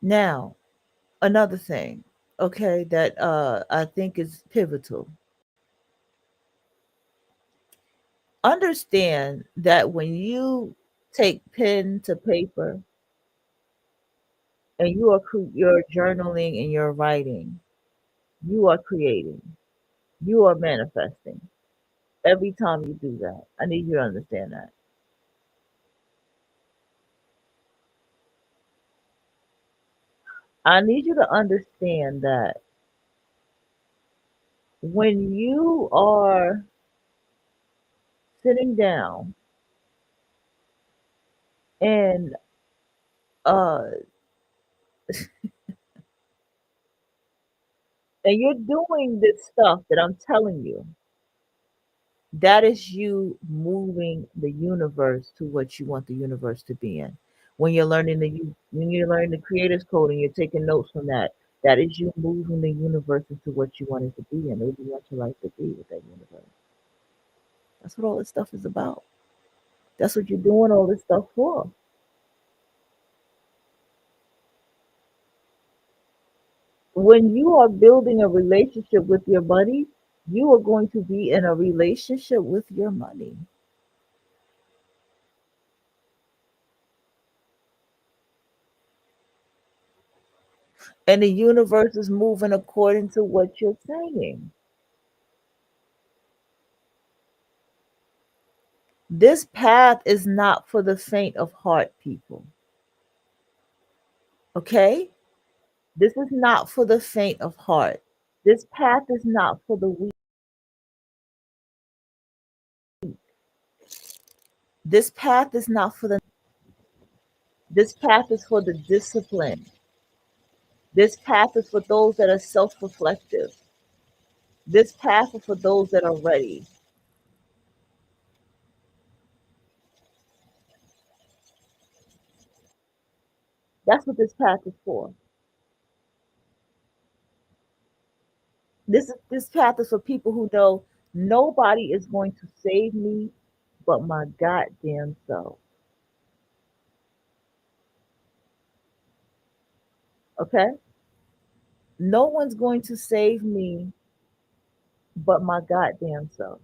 Now, another thing, okay, that I think is pivotal. Understand that when you take pen to paper and you're journaling and you're writing, you are creating, you are manifesting every time you do that. I need you to understand that. I need you to understand that when you are sitting down and uh and you're doing this stuff that I'm telling you, that is you moving the universe to what you want the universe to be in. When you're learning the creators code and you're taking notes from that, that is you moving the universe into what you want it to be in. What you want your life to be with that universe. That's what all this stuff is about. That's what you're doing all this stuff for. When you are building a relationship with your money, you are going to be in a relationship with your money. And the universe is moving according to what you're saying. This path is not for the faint of heart, people. Okay? This is not for the faint of heart. This path is not for the weak. This path is not for the. This path is for the discipline. This path is for those that are self reflective. This path is for those that are ready. That's what this path is for. This path is for people who know nobody is going to save me but my goddamn self. Okay? No one's going to save me but my goddamn self.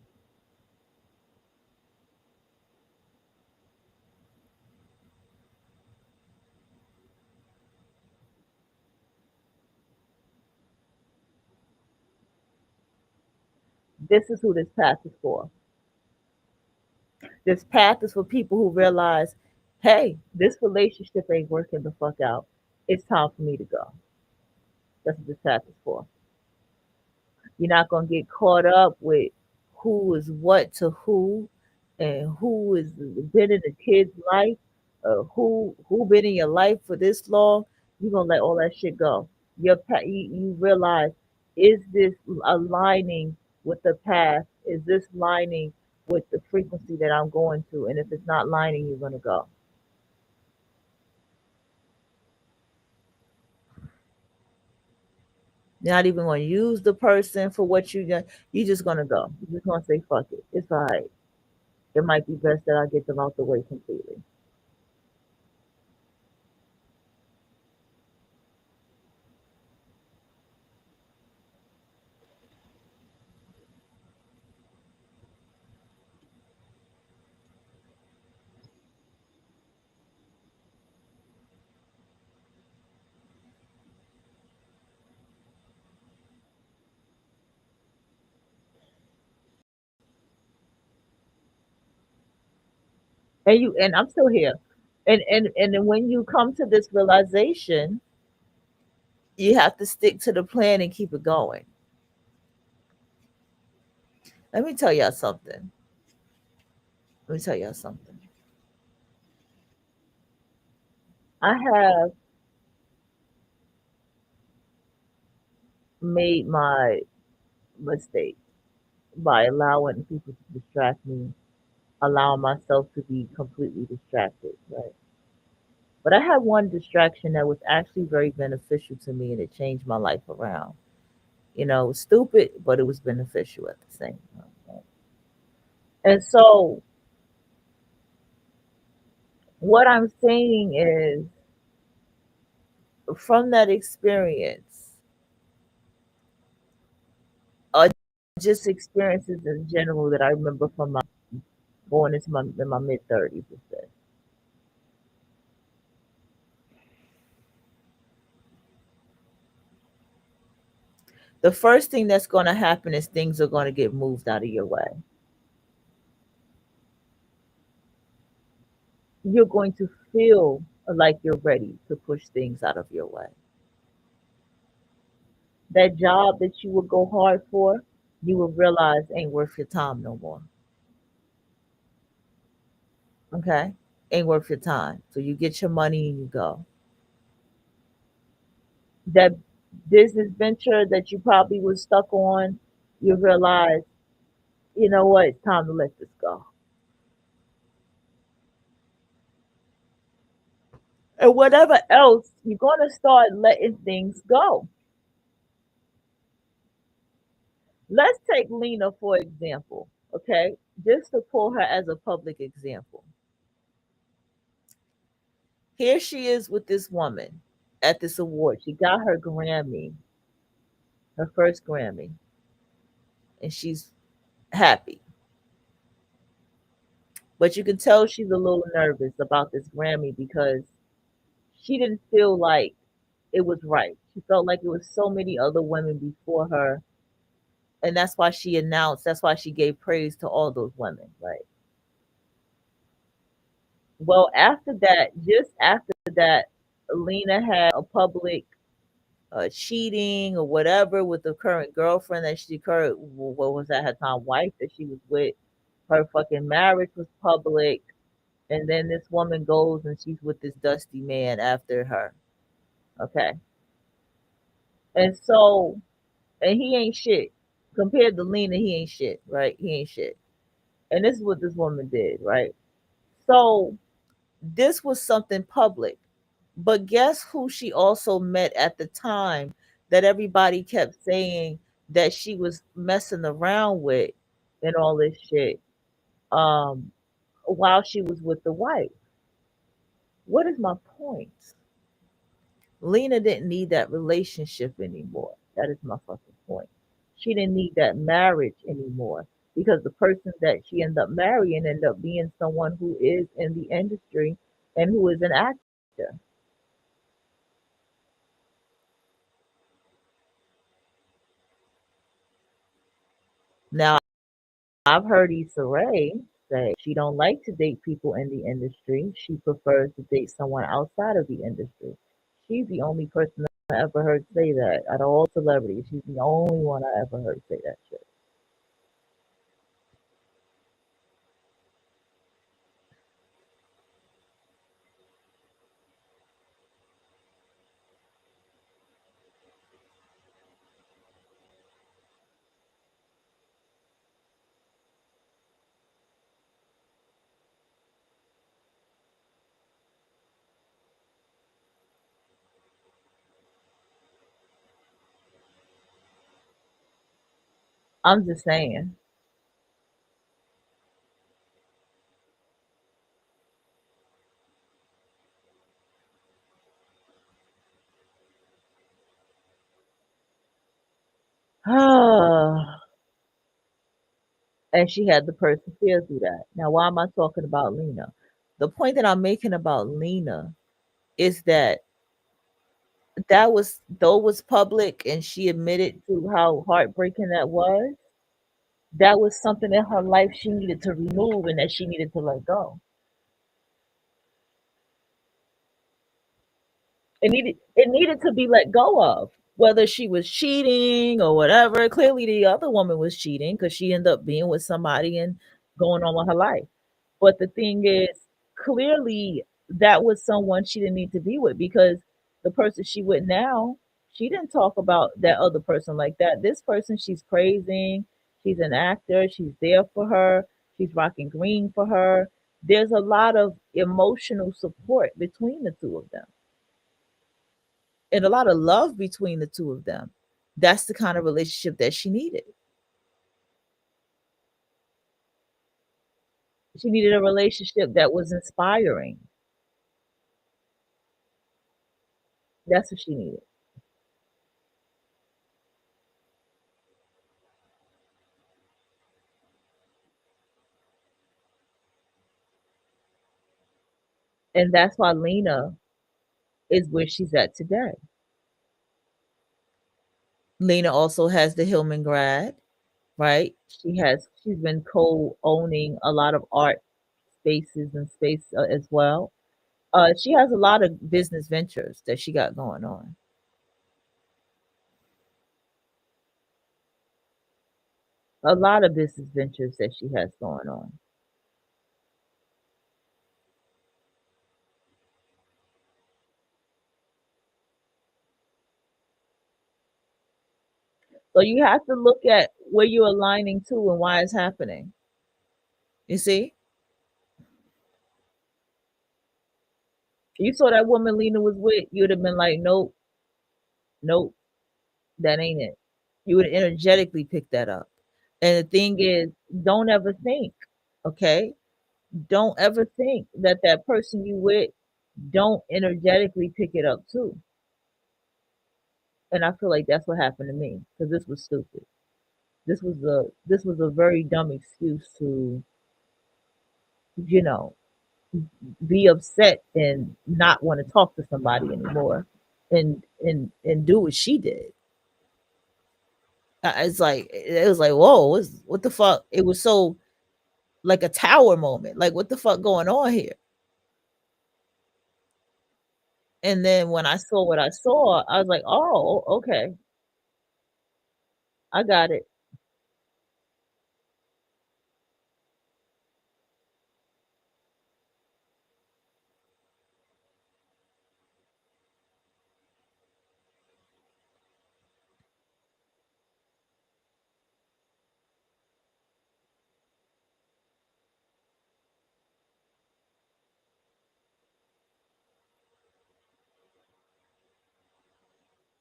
This is who this path is for. This path is for people who realize, hey, this relationship ain't working the fuck out. It's time for me to go. That's what this path is for. You're not gonna get caught up with who is what to who and who is been in the kid's life, who been in your life for this long. You're gonna let all that shit go. You realize, is this aligning with the path? Is this lining with the frequency that I'm going to? And if it's not lining, you're gonna go. You're not even gonna use the person for what you done. You're just gonna go. You're just gonna say fuck it. It's all right. It might be best that I get them out the way completely. And I'm still here. And then when you come to this realization, you have to stick to the plan and keep it going. Let me tell y'all something. Let me tell y'all something. I have made my mistake by allowing people to distract me, allowing myself to be completely distracted, right? But I had one distraction that was actually very beneficial to me and it changed my life around. It was stupid, but it was beneficial at the same time. Right? And so, what I'm saying is, from that experience, or just experiences in general that I remember from my going into my mid 30s, the first thing that's going to happen is things are going to get moved out of your way. You're going to feel like you're ready to push things out of your way. That job that you would go hard for, you will realize ain't worth your time no more. Okay? Ain't worth your time. So you get your money and you go. That business venture that you probably was stuck on, you realize, you know what, it's time to let this go. And whatever else, you're going to start letting things go. Let's take Lena for example, okay? Just to pull her as a public example. Here she is with this woman at this award. She got her Grammy, her first Grammy, and she's happy. But you can tell she's a little nervous about this Grammy because she didn't feel like it was right. She felt like it was so many other women before her. And that's why she gave praise to all those women, right? Well, after that, just after that, Lena had a public cheating or whatever with the current girlfriend that she current what was at her time wife that she was with. Her fucking marriage was public, and then this woman goes and she's with this dusty man after her. Okay, and so and he ain't shit compared to Lena. He ain't shit, right? He ain't shit. And this is what this woman did, right? So this was something public. But guess who she also met at the time that everybody kept saying that she was messing around with and all this shit um, while she was with the wife. What is my point? Lena didn't need that relationship anymore. That is my fucking point. She didn't need that marriage anymore because the person that she ended up marrying ended up being someone who is in the industry and who is an actor. Now, I've heard Issa Rae say she don't like to date people in the industry. She prefers to date someone outside of the industry. She's the only person I ever heard say that out of all celebrities. She's the only one I ever heard say that shit. I'm just saying. And she had to persevere through that. Now, why am I talking about Lena? The point that I'm making about Lena is that though was public and she admitted to how heartbreaking that was, that was something in her life she needed to remove and that she needed to let go. It needed to be let go of. Whether she was cheating or whatever, clearly the other woman was cheating because she ended up being with somebody and going on with her life. But the thing is, clearly that was someone she didn't need to be with because the person she with now, she didn't talk about that other person like that. This person she's praising, she's an actor, she's there for her, she's rocking green for her. There's a lot of emotional support between the two of them and a lot of love between the two of them. That's the kind of relationship that she needed. She needed a relationship that was inspiring. That's what she needed. And that's why Lena is where she's at today. Lena also has the Hillman grad, right? She's been co-owning a lot of art spaces and space as well. She has a lot of business ventures that she got going on. A lot of business ventures that she has going on. So you have to look at where you're aligning to and why it's happening. You see? You saw that woman Lena was with, you'd have been like, nope, nope, that ain't it. You would energetically pick that up. And the thing is, don't ever think, okay? Don't ever think that that person you with don't energetically pick it up too. And I feel like that's what happened to me because this was stupid. This was a very dumb excuse to, you know, be upset and not want to talk to somebody anymore and do what she did. It's like it was like, whoa, what the fuck? It was so like a tower moment. Like, what the fuck going on here? And then when I saw what I saw, I was like, oh, okay, I got it.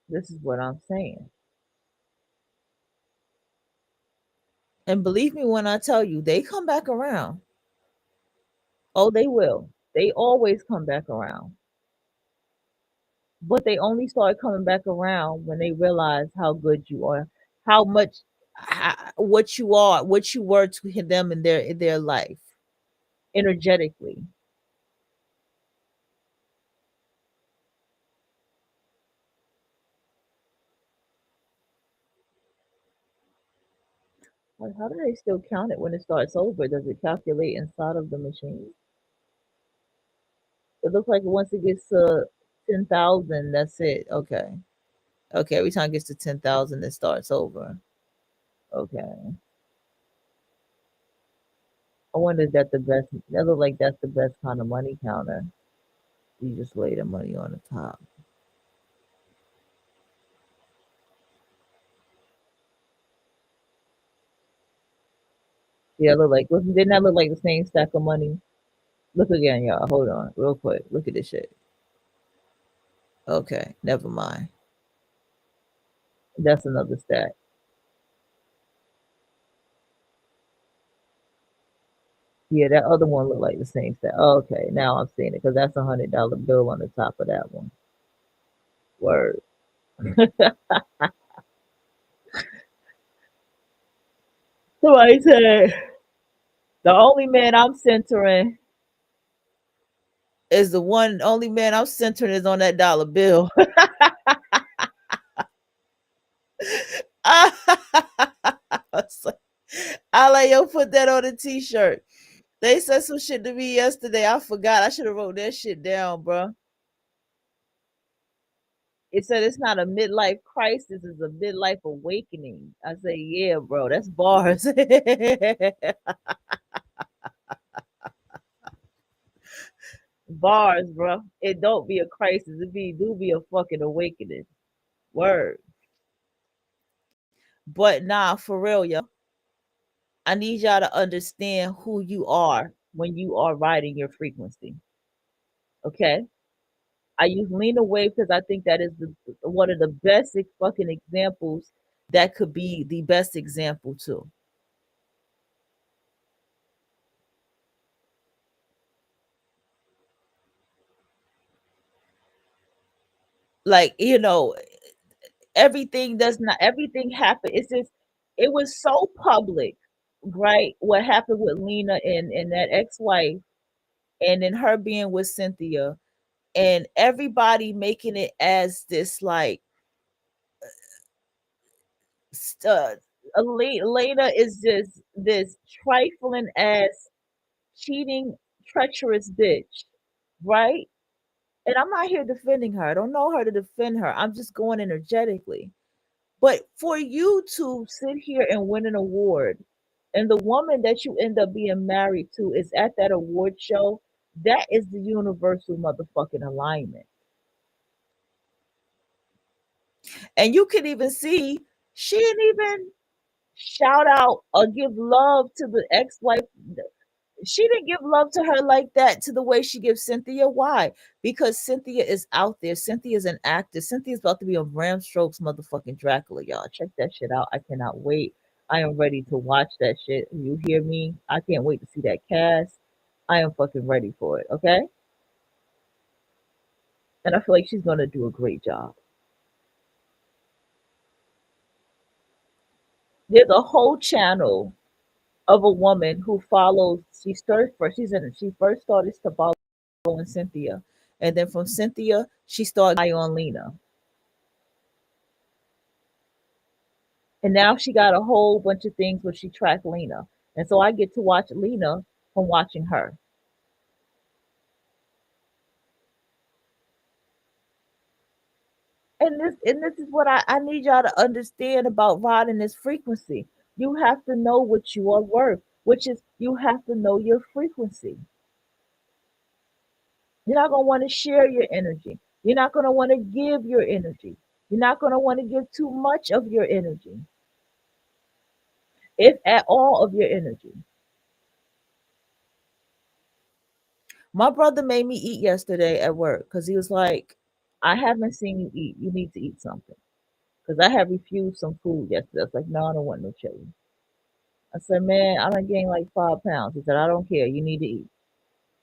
This is what I'm saying. And believe me when I tell you, they come back around. Oh, they will. They always come back around. But they only started coming back around when they realized how good you are, how much what you are, what you were to them in their life energetically. Like, how do they still count it when it starts over? Does it calculate inside of the machine? It looks like once it gets to 10,000, that's it. Okay. Okay. Every time it gets to 10,000, it starts over. Okay. I wonder if that's the best. That look like that's the best kind of money counter. You just lay the money on the top. Yeah, look like, didn't that look like the same stack of money? Look again, y'all. Hold on, real quick. Look at this shit. Okay, never mind. That's another stack. Yeah, that other one looked like the same stack. Okay, now I'm seeing it because that's $100 bill on the top of that one. Word. Somebody said the only man I'm centering is the one. Only man I'm centering is on that dollar bill. I like yo put that on a t-shirt. They said some shit to me yesterday. I forgot. I should have wrote that shit down, bro. It said it's not a midlife crisis, it's a midlife awakening. I say, yeah, bro, that's bars. Bars, bro. It don't be a crisis. It do be a fucking awakening. Word. But nah, for real, yo. I need y'all to understand who you are when you are riding your frequency. Okay? I use Lena Wave because I think that is one of the best fucking examples that could be the best example too. Like, everything does not everything happened. It's just it was so public, right? What happened with Lena and that ex-wife, and then her being with Cynthia, and everybody making it as this like uh, Lena is just this trifling ass, cheating, treacherous bitch, right? And I'm not here defending her. I don't know her to defend her. I'm just going energetically. But for you to sit here and win an award, and the woman that you end up being married to is at that award show, that is the universal motherfucking alignment. And you can even see she didn't even shout out or give love to the ex-wife. She didn't give love to her like that to the way she gives Cynthia. Why? Because Cynthia is out there. Cynthia is an actor. Cynthia's about to be on Bram Stoker's motherfucking Dracula, y'all. Check that shit out. I cannot wait. I am ready to watch that shit. You hear me? I can't wait to see that cast. I am fucking ready for it. Okay? And I feel like she's gonna do a great job. There's a whole channel of a woman who follows. She started first. She first started to following Cynthia, and then from Cynthia, she started on Lena, and now she got a whole bunch of things where she tracked Lena, and so I get to watch Lena from watching her. And this is what I need y'all to understand about riding this frequency. You have to know what you are worth, which is you have to know your frequency. You're not going to want to share your energy. You're not going to want to give your energy. You're not going to want to give too much of your energy, if at all of your energy. My brother made me eat yesterday at work because he was like, I haven't seen you eat. You need to eat something. Because I had refused some food yesterday. I was like, no, I don't want no chili. I said, man, I done gained like 5 pounds. He said, I don't care. You need to eat.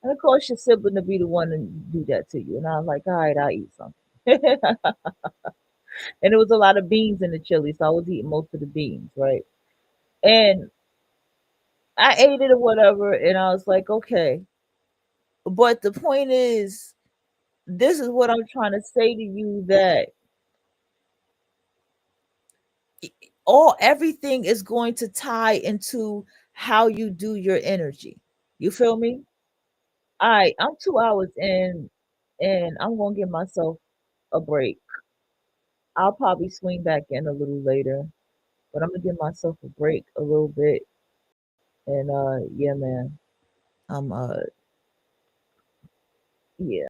And of course, your sibling to be the one to do that to you. And I was like, all right, I'll eat something. And it was a lot of beans in the chili, so I was eating most of the beans, right? And I ate it or whatever, and I was like, okay. But the point is, this is what I'm trying to say to you, that all everything is going to tie into how you do your energy. You feel me? All right, I'm 2 hours in, and I'm gonna give myself a break. I'll probably swing back in a little later, but I'm gonna give myself a break a little bit. And yeah, man, I'm yeah.